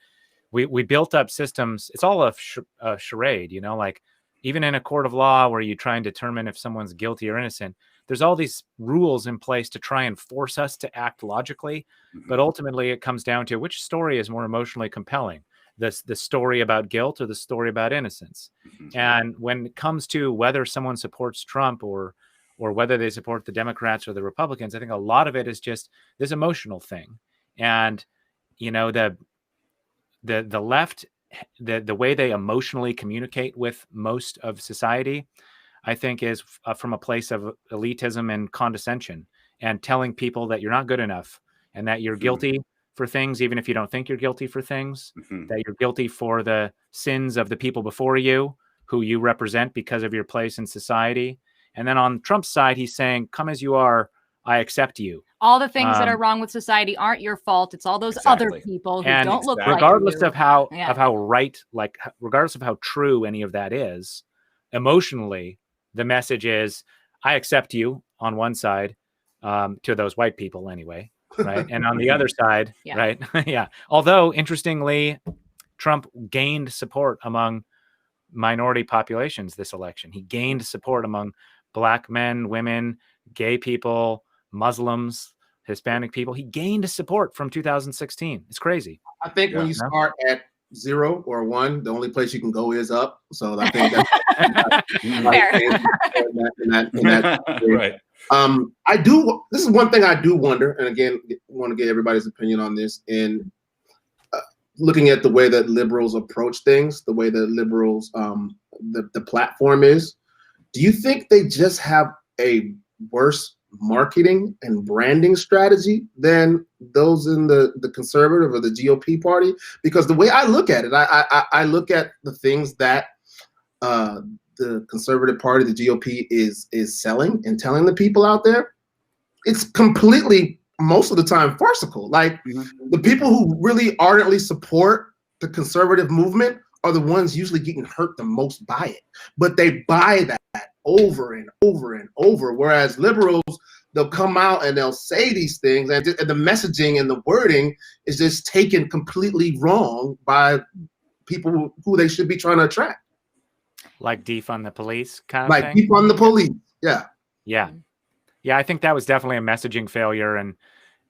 Speaker 5: We built up systems. It's all a charade, like even in a court of law where you try and determine if someone's guilty or innocent, there's all these rules in place to try and force us to act logically. But ultimately it comes down to which story is more emotionally compelling, the story about guilt or the story about innocence. And when it comes to whether someone supports Trump or whether they support the Democrats or the Republicans, I think a lot of it is just this emotional thing. And, the left, the way they emotionally communicate with most of society, I think is from a place of elitism and condescension, and telling people that you're not good enough and that you're guilty for things, even if you don't think you're guilty for things, that you're guilty for the sins of the people before you, who you represent because of your place in society. And then on Trump's side, he's saying, come as you are, I accept you.
Speaker 3: All the things that are wrong with society aren't your fault. It's all those other people who don't look like you.
Speaker 5: Regardless of how right, like regardless of how true any of that is, emotionally, the message is, I accept you on one side, to those white people anyway, right? And on the other side, right? Yeah. Although, interestingly, Trump gained support among minority populations this election. He gained support among Black men, women, gay people, Muslims, Hispanic people. He gained support from 2016. It's crazy.
Speaker 4: I think when you start at 0 or 1, the only place you can go is up. So I think that's
Speaker 2: right.
Speaker 4: I do. This is one thing I do wonder, and again, want to get everybody's opinion on this. In looking at the way that liberals approach things, the way that liberals, the platform is, do you think they just have a worse marketing and branding strategy than those in the conservative or the GOP party? Because the way I look at it, I look at the things that the conservative party, the GOP, is selling and telling the people out there. It's completely, most of the time, farcical. Like the people who really ardently support the conservative movement are the ones usually getting hurt the most by it. But they buy that over and over and over. Whereas liberals, they'll come out and they'll say these things, and the messaging and the wording is just taken completely wrong by people who they should be trying to attract.
Speaker 5: Like defund the police kind of thing?
Speaker 4: Like defund the police, yeah.
Speaker 5: Yeah. Yeah, I think that was definitely a messaging failure.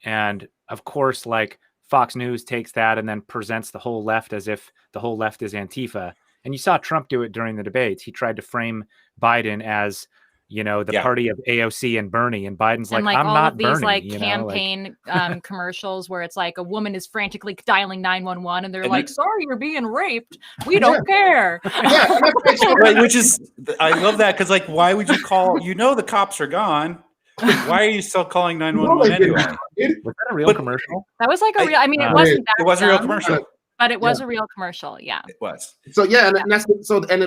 Speaker 5: And of course, like Fox News takes that and then presents the whole left as if the whole left is Antifa. And you saw Trump do it during the debates. He tried to frame Biden as, the party of AOC and Bernie. And Biden's like, I'm
Speaker 3: all
Speaker 5: not
Speaker 3: of these
Speaker 5: Bernie.
Speaker 3: Campaign commercials where it's like a woman is frantically dialing 911 and they're like, sorry, you're being raped. We don't care.
Speaker 2: Right, which is, I love that, because like, why would you call, the cops are gone. Why are you still calling 911 anyway?
Speaker 5: Was that a real commercial?
Speaker 3: That was like a real, it wasn't that.
Speaker 2: It was a real commercial.
Speaker 3: But it was a real commercial. Yeah.
Speaker 2: It was.
Speaker 4: So yeah, and that's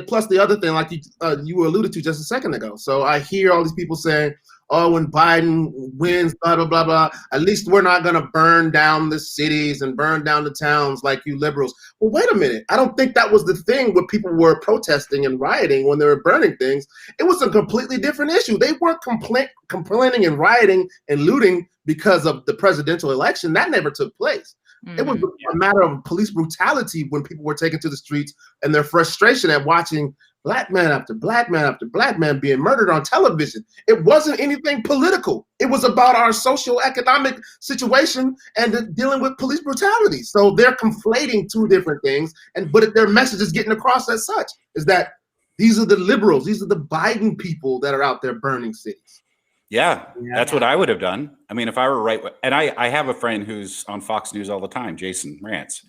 Speaker 4: plus the other thing, like you alluded to just a second ago. So I hear all these people saying, "Oh, when Biden wins, blah blah blah blah, at least we're not gonna burn down the cities and burn down the towns like you liberals." Well, wait a minute. I don't think that was the thing where people were protesting and rioting when they were burning things. It was a completely different issue. They weren't complaining and rioting and looting because of the presidential election. That never took place. It was a matter of police brutality when people were taken to the streets and their frustration at watching black man after black man after black man being murdered on television. It wasn't anything political. It was about our socio-economic situation and dealing with police brutality. So they're conflating two different things, but their message is getting across as such, is that these are the liberals, these are the Biden people that are out there burning cities.
Speaker 2: Yeah, that's what I would have done. I mean, if I were and I have a friend who's on Fox News all the time, Jason Rantz.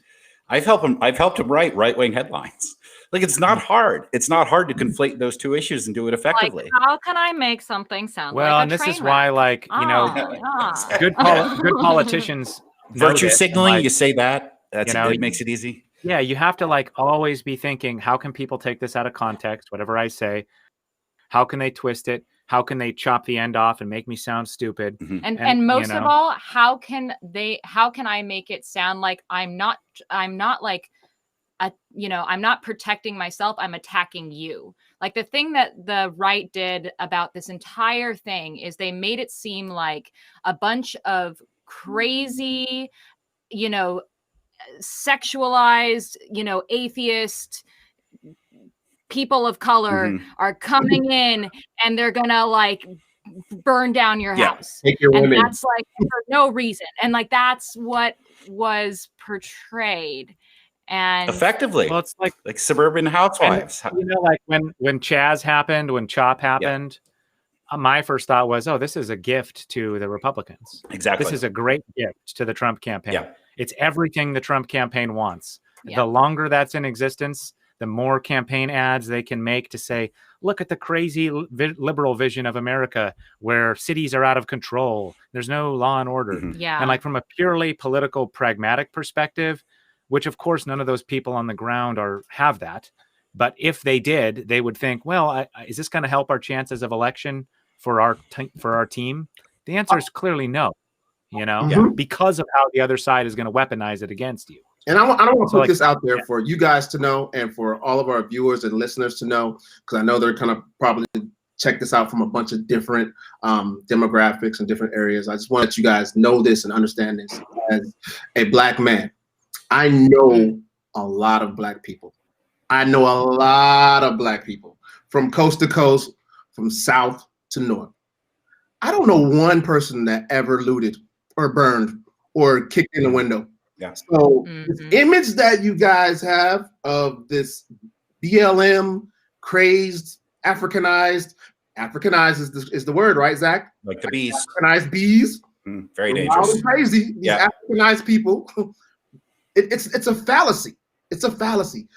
Speaker 2: I've helped him write right-wing headlines. Like, it's not hard. It's not hard to conflate those two issues and do it effectively.
Speaker 3: Like, how can I make something sound
Speaker 5: well,
Speaker 3: like
Speaker 5: and this is why, like, good politicians
Speaker 2: virtue signaling. You say that. It makes it easy.
Speaker 5: Yeah, you have to like always be thinking, how can people take this out of context? Whatever I say, how can they twist it? How can they chop the end off and make me sound stupid?
Speaker 3: And most of all, how can I make it sound like I'm not like I'm not protecting myself, I'm attacking you. Like, the thing that the right did about this entire thing is they made it seem like a bunch of crazy, sexualized, atheist people of color are coming in and they're gonna like burn down your house. And that's like for no reason. And like that's what was portrayed. And
Speaker 2: effectively,
Speaker 5: well, it's like
Speaker 2: suburban housewives.
Speaker 5: And, like when Chaz happened, when Chop happened, my first thought was, oh, this is a gift to the Republicans.
Speaker 2: Exactly.
Speaker 5: This is a great gift to the Trump campaign.
Speaker 2: Yeah.
Speaker 5: It's everything the Trump campaign wants.
Speaker 3: Yeah.
Speaker 5: The longer that's in existence, the more campaign ads they can make to say, look at the crazy liberal vision of America where cities are out of control. There's no law and order.
Speaker 3: Yeah.
Speaker 5: And like from a purely political, pragmatic perspective, which of course none of those people on the ground have that. But if they did, they would think, well, is this going to help our chances of election for our team? The answer is clearly no, because of how the other side is going to weaponize it against you.
Speaker 4: And I don't want to put this out there for you guys to know and for all of our viewers and listeners to know, because I know they're going to probably check this out from a bunch of different demographics and different areas. I just want to let you guys know this and understand this. As a black man, I know a lot of black people. I know a lot of black people from coast to coast, from south to north. I don't know one person that ever looted or burned or kicked in the window.
Speaker 2: Yeah.
Speaker 4: So this image that you guys have of this BLM crazed, Africanized is the word, right, Zach?
Speaker 2: Like the bees.
Speaker 4: Africanized bees.
Speaker 2: Very dangerous.
Speaker 4: Crazy. These Africanized people. It's a fallacy. It's a fallacy.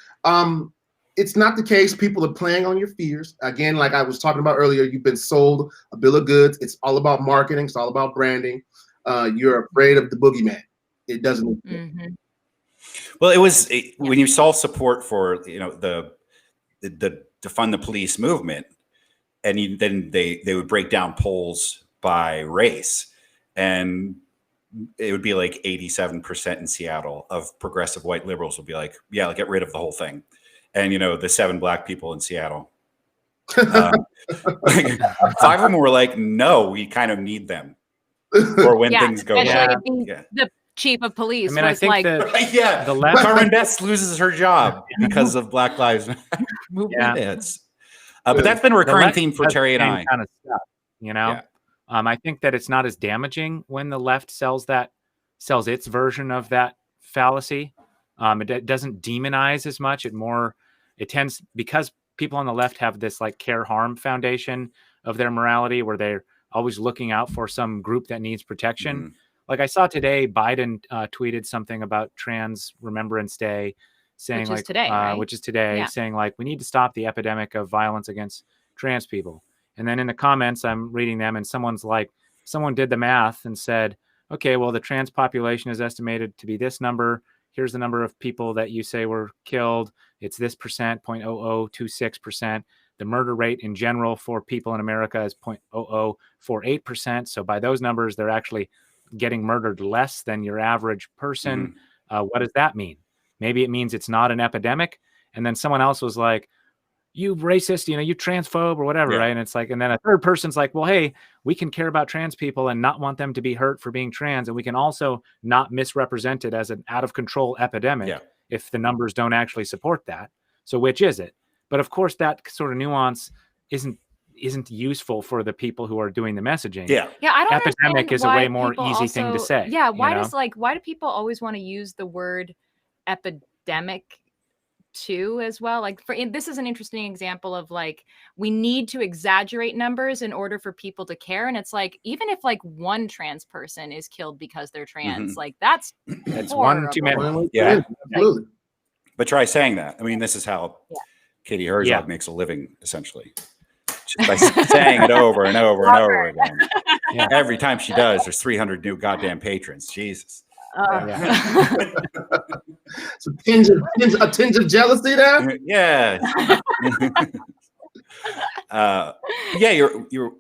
Speaker 4: It's not the case. People are playing on your fears. Again, like I was talking about earlier, you've been sold a bill of goods. It's all about marketing. It's all about branding. You're afraid of the boogeyman. It doesn't.
Speaker 2: Well, it was when you saw support for the defund the police movement, and then they would break down polls by race, and it would be like 87% in Seattle of progressive white liberals would be like, yeah, get rid of the whole thing. And, the 7 black people in Seattle, 5 of them were like, no, we kind of need them. Or when things go wrong.
Speaker 3: The chief of police
Speaker 5: I
Speaker 3: was
Speaker 5: think
Speaker 3: like,
Speaker 5: the left,
Speaker 2: Carmen Best loses her job because of Black Lives Matter movement. But that's been a recurring theme for Terry and I.
Speaker 5: Kind of stuff, I think that it's not as damaging when the left sells its version of that fallacy. It doesn't demonize as much. It tends, because people on the left have this like care harm foundation of their morality where they're always looking out for some group that needs protection. Like I saw today, Biden tweeted something about Trans Remembrance Day, saying
Speaker 3: which is today,
Speaker 5: saying like, we need to stop the epidemic of violence against trans people. And then in the comments, I'm reading them, and someone did the math and said, okay, well, the trans population is estimated to be this number. here's the number of people that you say were killed. It's this percent, 0.0026%. The murder rate in general for people in America is 0.0048%. So by those numbers, they're actually getting murdered less than your average person. What does that mean? Maybe it means it's not an epidemic. And then someone else was like, you racist, you transphobe or whatever, right? And it's like, and then a third person's like, well, hey, we can care about trans people and not want them to be hurt for being trans. And we can also not misrepresent it as an out of control epidemic if the numbers don't actually support that. So which is it? But of course, that sort of nuance isn't useful for the people who are doing the messaging.
Speaker 3: Yeah. I don't
Speaker 5: Epidemic is a way more easy thing to say.
Speaker 3: Yeah. Why do people always want to use the word epidemic too as well? Like this is an interesting example of like, we need to exaggerate numbers in order for people to care. And it's like, even if like one trans person is killed because they're trans, like that's
Speaker 5: one too many.
Speaker 2: Yeah. Absolutely. But try saying that. I mean, this is how Katie Herzog makes a living, essentially. Just by saying it over and over and over again. Every time she does, there's 300 new goddamn patrons. Jesus.
Speaker 4: So a tinge of jealousy there.
Speaker 2: Yeah. You're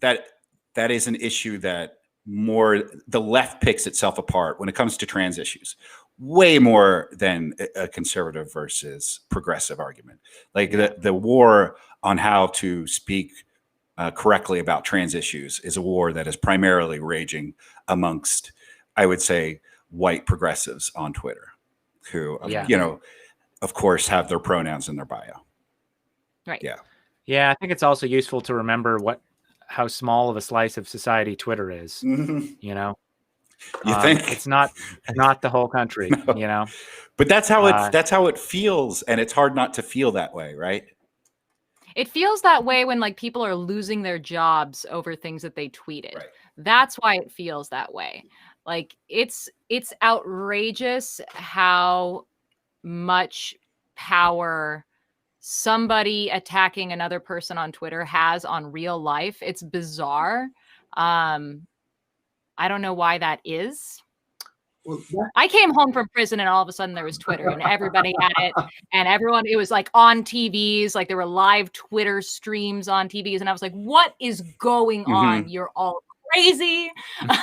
Speaker 2: that is an issue that the left picks itself apart when it comes to trans issues. Way more than a conservative versus progressive argument. Like the war on how to speak correctly about trans issues is a war that is primarily raging amongst, I would say, white progressives on Twitter, who, of course, have their pronouns in their bio.
Speaker 3: Right.
Speaker 2: Yeah.
Speaker 5: Yeah. I think it's also useful to remember how small of a slice of society Twitter is,
Speaker 2: You think
Speaker 5: it's not the whole country,
Speaker 2: no. But that's how it feels, and it's hard not to feel that way, right?
Speaker 3: It feels that way when like people are losing their jobs over things that they tweeted.
Speaker 2: Right.
Speaker 3: That's why it feels that way. Like it's outrageous how much power somebody attacking another person on Twitter has on real life. It's bizarre. I don't know why that is.
Speaker 4: Well,
Speaker 3: I came home from prison and all of a sudden there was Twitter and everybody had it and it was like on TVs, like there were live Twitter streams on TVs. And I was like, what is going on? You're all crazy.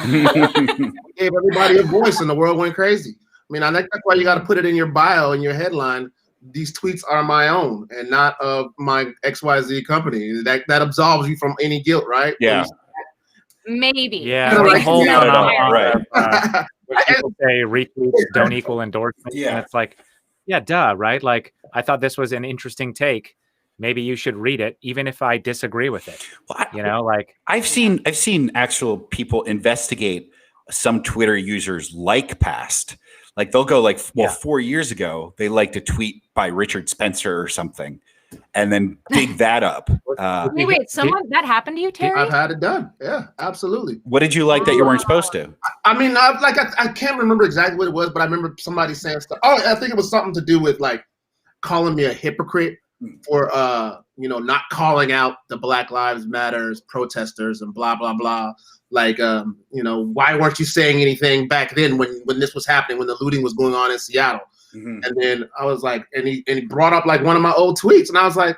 Speaker 4: Gave everybody a voice and the world went crazy. I mean, I think that's why you got to put it in your bio, in your headline. These tweets are my own and not of my XYZ company. That absolves you from any guilt, right?
Speaker 2: Yeah.
Speaker 3: Maybe.
Speaker 5: Yeah.
Speaker 2: Right.
Speaker 5: Whole
Speaker 2: Right.
Speaker 5: People say retweets don't equal endorsements.
Speaker 2: Yeah.
Speaker 5: And it's like, yeah, duh, right? Like, I thought this was an interesting take. Maybe you should read it, even if I disagree with it.
Speaker 2: Well, I've seen actual people investigate some Twitter users like past. Like they'll go 4 years ago, they liked a tweet by Richard Spencer or something, and then dig that up.
Speaker 3: Wait, that happened to you, Terry?
Speaker 4: I've had it done. Yeah, absolutely.
Speaker 2: What did you like that you weren't supposed to?
Speaker 4: I mean, I can't remember exactly what it was, but I remember somebody saying stuff. Oh, I think it was something to do with like calling me a hypocrite for not calling out the Black Lives Matters protesters and blah blah blah. Like why weren't you saying anything back then when this was happening, when the looting was going on in Seattle? And then I was like, and he brought up like one of my old tweets, and I was like,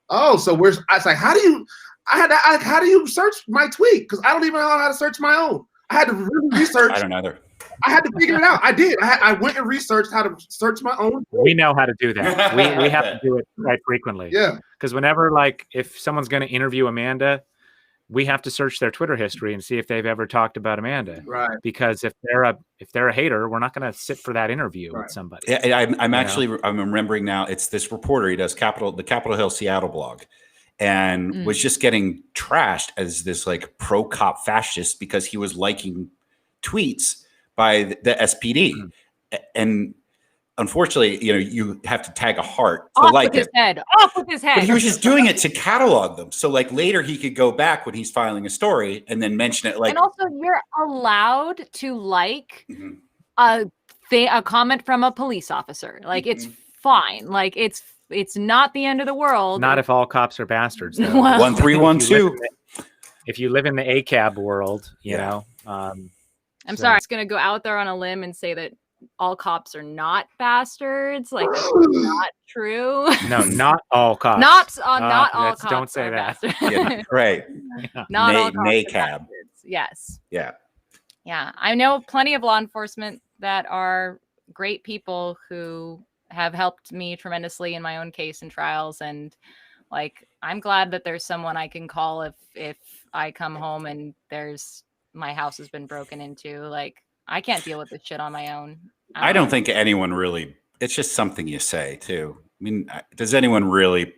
Speaker 4: oh, so I was like, how do you search my tweet? Because I don't even know how to search my own. I had to really research.
Speaker 2: I don't either.
Speaker 4: I had to figure it out. I did. I went and researched how to search my own.
Speaker 5: We know how to do that. We have to do it quite frequently.
Speaker 4: Yeah. Because
Speaker 5: whenever if someone's going to interview Amanda, we have to search their Twitter history and see if they've ever talked about Amanda.
Speaker 4: Right.
Speaker 5: Because if they're a hater, we're not going to sit for that interview with somebody.
Speaker 2: Yeah, I'm remembering now. It's this reporter. He does the Capitol Hill Seattle blog, and was just getting trashed as this like pro cop fascist because he was liking tweets by the SPD, and unfortunately, you have to tag a heart to like it.
Speaker 3: Off with his head.
Speaker 2: But he was just doing it to catalog them. So like later he could go back when he's filing a story and then mention it. Like,
Speaker 3: and also you're allowed to like a comment from a police officer. Like it's fine. Like it's not the end of the world.
Speaker 5: Not if all cops are bastards. Though.
Speaker 2: 1312.
Speaker 5: If you live in the ACAB world, you know.
Speaker 3: I'm sorry. I'm just gonna go out there on a limb and say that all cops are not bastards. Like, it's not true.
Speaker 5: No, not all cops.
Speaker 3: Not all cops.
Speaker 5: Don't say
Speaker 3: are
Speaker 5: that.
Speaker 3: bastards.
Speaker 2: Yeah, right.
Speaker 3: Not all cops are
Speaker 2: NACAB.
Speaker 3: bastards. Yes.
Speaker 2: Yeah.
Speaker 3: Yeah. I know plenty of law enforcement that are great people who have helped me tremendously in my own case and trials. And like, I'm glad that there's someone I can call if I come home and my house has been broken into. Like, I can't deal with this shit on my own.
Speaker 2: I don't think anyone really, it's just something you say too. I mean, does anyone really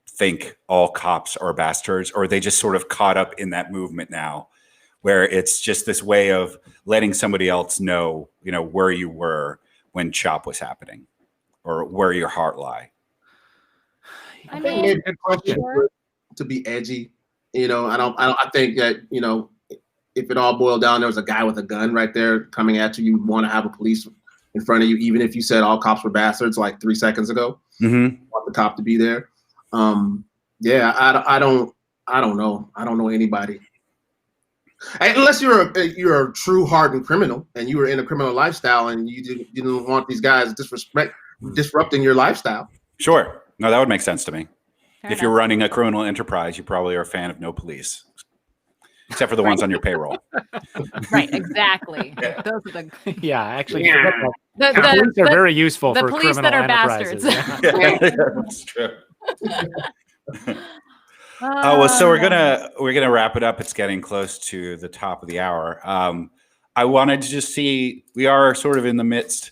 Speaker 2: think all cops are bastards, or are they just sort of caught up in that movement now where it's just this way of letting somebody else know, where you were when CHOP was happening or where your heart lie?
Speaker 3: I
Speaker 4: think
Speaker 3: mean,
Speaker 4: maybe a question
Speaker 3: sure.
Speaker 4: to be edgy. I think that, if it all boiled down, there was a guy with a gun right there coming at you, you want to have a police in front of you, even if you said all cops were bastards like 3 seconds ago.
Speaker 2: Mm-hmm.
Speaker 4: You want the cop to be there. Yeah, I don't know. I don't know anybody. Unless you're a true hardened criminal and you were in a criminal lifestyle and you didn't want these guys disrupting your lifestyle.
Speaker 2: Sure. No, that would make sense to me.
Speaker 3: Fair
Speaker 2: If you're
Speaker 3: enough.
Speaker 2: running a criminal enterprise, you probably are a fan of no police, except for the ones on your payroll.
Speaker 3: Right, exactly. Those are the
Speaker 5: Yeah, actually,
Speaker 4: Yeah.
Speaker 3: the,
Speaker 5: police are very useful
Speaker 3: the
Speaker 5: for
Speaker 3: police
Speaker 5: criminal
Speaker 3: that are
Speaker 5: enterprises.
Speaker 3: bastards.
Speaker 5: Yeah.
Speaker 2: That's true. Oh, well, so we're gonna wrap it up. It's getting close to the top of the hour. I wanted to just see, we are sort of in the midst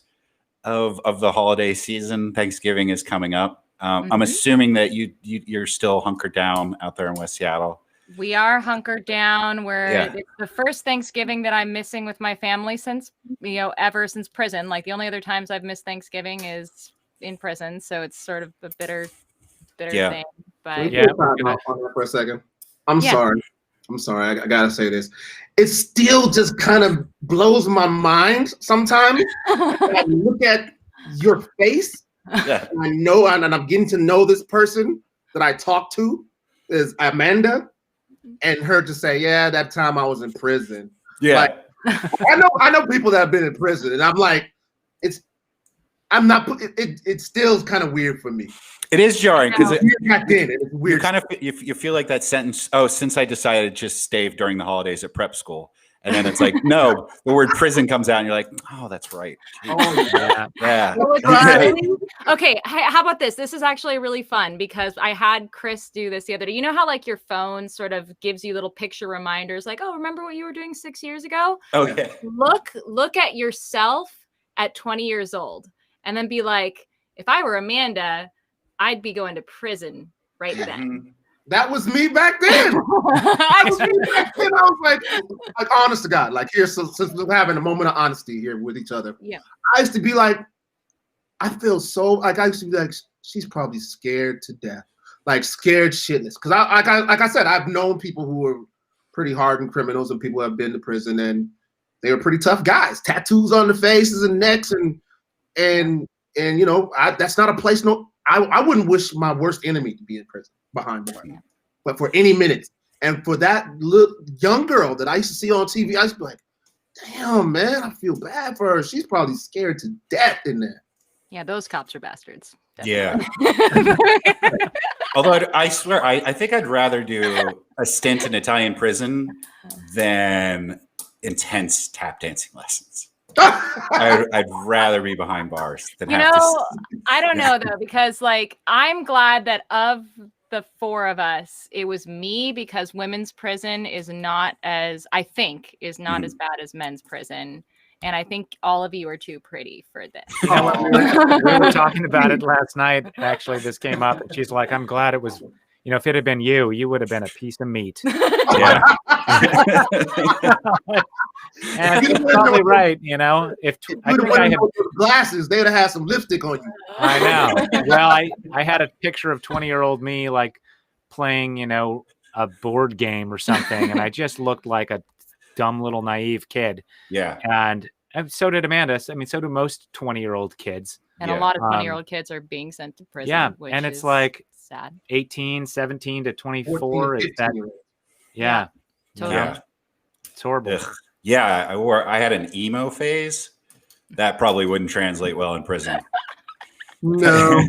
Speaker 2: of the holiday season. Thanksgiving is coming up. I'm assuming that you're still hunkered down out there in West Seattle.
Speaker 3: We are hunkered down. It's the first Thanksgiving that I'm missing with my family since ever since prison. Like, the only other times I've missed Thanksgiving is in prison, so it's sort of a bitter thing. But
Speaker 5: Yeah,
Speaker 4: for a second. I'm sorry. I gotta say this. It still just kind of blows my mind sometimes. I look at your face.
Speaker 2: Yeah.
Speaker 4: And I know, and I'm getting to know this person that I talked to is Amanda, and her to say, "Yeah, that time I was in prison."
Speaker 2: Yeah.
Speaker 4: Like, I know people that have been in prison, and I'm like, it's still kind of weird for me.
Speaker 2: It is jarring because
Speaker 4: It's weird.
Speaker 2: you kind of you feel like that sentence. Oh, since I decided to just stave during the holidays at prep school, and then it's like, no, the word prison comes out, and you're like, oh, that's right.
Speaker 4: Oh,
Speaker 2: Yeah.
Speaker 3: Okay, how about this? This is actually really fun because I had Chris do this the other day. You know how like your phone sort of gives you little picture reminders, like, oh, remember what you were doing 6 years ago?
Speaker 2: Okay.
Speaker 3: Look at yourself at 20 years old, and then be like, if I were Amanda, I'd be going to prison right then.
Speaker 4: That was me back then. I was like, honest to God, like here, since we're having a moment of honesty here with each other.
Speaker 3: Yeah.
Speaker 4: I used to be like, I feel so like I used to be like, she's probably scared to death, like scared shitless. Because like I said, I've known people who were pretty hardened criminals and people who have been to prison, and they were pretty tough guys, tattoos on the faces and necks, and that's not a place. No, I wouldn't wish my worst enemy to be in prison behind bars, but for any minute. And for that little young girl that I used to see on TV, I used to be like, damn, man, I feel bad for her. She's probably scared to death in there.
Speaker 3: Yeah, those cops are bastards.
Speaker 2: Yeah. Although I swear, I think I'd rather do a stint in Italian prison than intense tap dancing lessons. I'd rather be behind bars than have to.
Speaker 3: I don't know though, because like I'm glad that of the four of us, it was me, because women's prison is not as bad as men's prison. And I think all of you are too pretty for this.
Speaker 5: We were talking about it last night. Actually, this came up, and she's like, I'm glad it was, if it had been you would have been a piece of meat.
Speaker 2: Yeah.
Speaker 5: And she's probably right, If I think I had
Speaker 4: glasses, they'd have had some lipstick on you.
Speaker 5: I know. Well, I had a picture of 20-year-old me like playing, a board game or something, and I just looked like a dumb little naive kid.
Speaker 2: Yeah.
Speaker 5: And so did Amanda. I mean, so do most 20-year-old kids.
Speaker 3: And a lot of 20-year-old kids are being sent to prison.
Speaker 5: Yeah,
Speaker 3: which
Speaker 5: and it's
Speaker 3: is
Speaker 5: like
Speaker 3: sad.
Speaker 5: 18, 17 to 24.
Speaker 4: 14,
Speaker 5: Is that? Yeah.
Speaker 3: Totally.
Speaker 2: Yeah.
Speaker 5: It's horrible.
Speaker 2: Ugh. Yeah, I had an emo phase That probably wouldn't translate well in prison.
Speaker 4: No.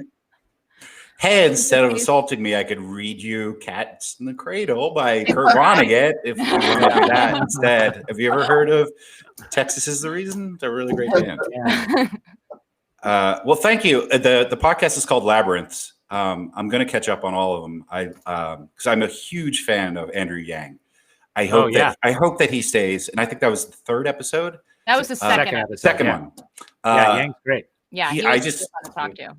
Speaker 2: Hey, instead of assaulting me, I could read you Cats in the Cradle by Kurt Vonnegut if you want to do that instead. Have you ever heard of Texas is the Reason? They're a really great band. Well, thank you. The podcast is called Labyrinths. I'm going to catch up on all of them. Because I'm a huge fan of Andrew Yang. I hope that he stays. And I think that was the third episode.
Speaker 3: That was the second episode.
Speaker 2: Second one.
Speaker 5: Yang's great.
Speaker 3: Yeah,
Speaker 2: he
Speaker 3: was just fun to talk to.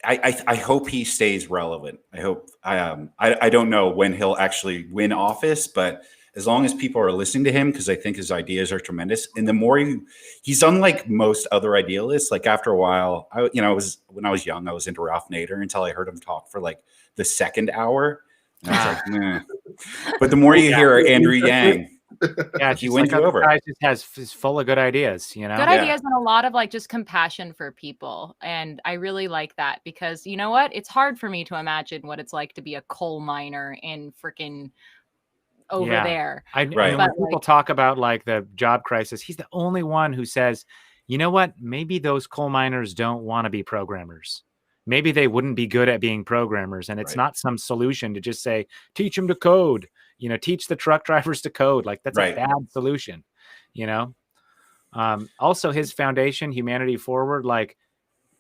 Speaker 2: I hope he stays relevant. I hope I don't know when he'll actually win office, but as long as people are listening to him, because I think his ideas are tremendous. And the more he's unlike most other idealists. Like after a while, when I was young, I was into Ralph Nader until I heard him talk for like the second hour. And I was like, nah. But the more you hear Andrew Yang, he wins you over.
Speaker 5: Guy just is full of good ideas,
Speaker 3: Good ideas and a lot of like just compassion for people. And I really like that because you know what? It's hard for me to imagine what it's like to be a coal miner in freaking over there.
Speaker 5: When people talk about like the job crisis, he's the only one who says, you know what? Maybe those coal miners don't want to be programmers. Maybe they wouldn't be good at being programmers. And it's not some solution to just say, teach them to code. Teach the truck drivers to code. Like that's a bad solution, Also his foundation, Humanity Forward, like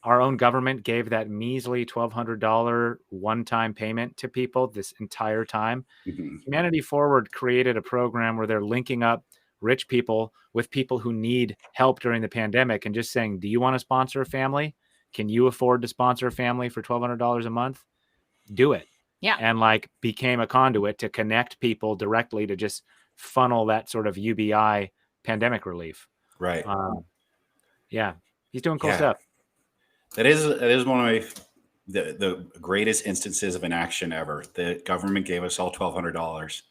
Speaker 5: our own government gave that measly $1,200 one-time payment to people this entire time. Mm-hmm. Humanity Forward created a program where they're linking up rich people with people who need help during the pandemic and just saying, do you want to sponsor a family? Can you afford to sponsor a family for $1,200 a month? Do it.
Speaker 3: Yeah.
Speaker 5: And like became a conduit to connect people directly to just funnel that sort of UBI pandemic relief.
Speaker 2: Right.
Speaker 5: He's doing cool stuff.
Speaker 2: That is one of the greatest instances of inaction ever. The government gave us all $1,200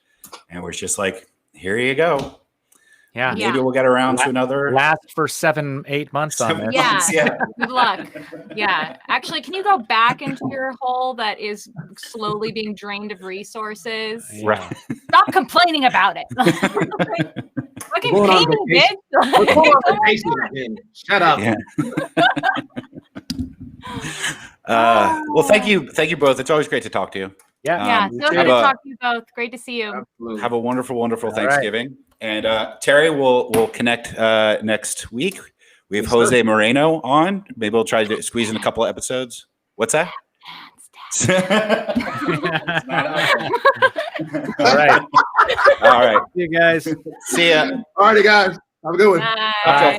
Speaker 2: and we're just like, here you go.
Speaker 5: Yeah.
Speaker 2: Maybe we'll get around to another.
Speaker 5: Last for 7-8 months on this.
Speaker 3: Yeah. Good luck. Yeah. Actually, can you go back into your hole that is slowly being drained of resources?
Speaker 2: Right.
Speaker 3: Stop complaining about it. Fucking pay me,
Speaker 4: bitch. Shut up.
Speaker 2: Yeah. Well, thank you both. It's always great to talk to you.
Speaker 3: Yeah. So good to talk to you both. Great to see you.
Speaker 4: Absolutely.
Speaker 2: Have a wonderful Thanksgiving. And Terry, we'll connect next week. We have Jose Moreno on. Maybe we'll try to squeeze in a couple of episodes. What's that?
Speaker 5: All right.
Speaker 2: All right.
Speaker 5: See you guys.
Speaker 2: See ya.
Speaker 4: All righty, guys. Have a good one.
Speaker 3: Bye.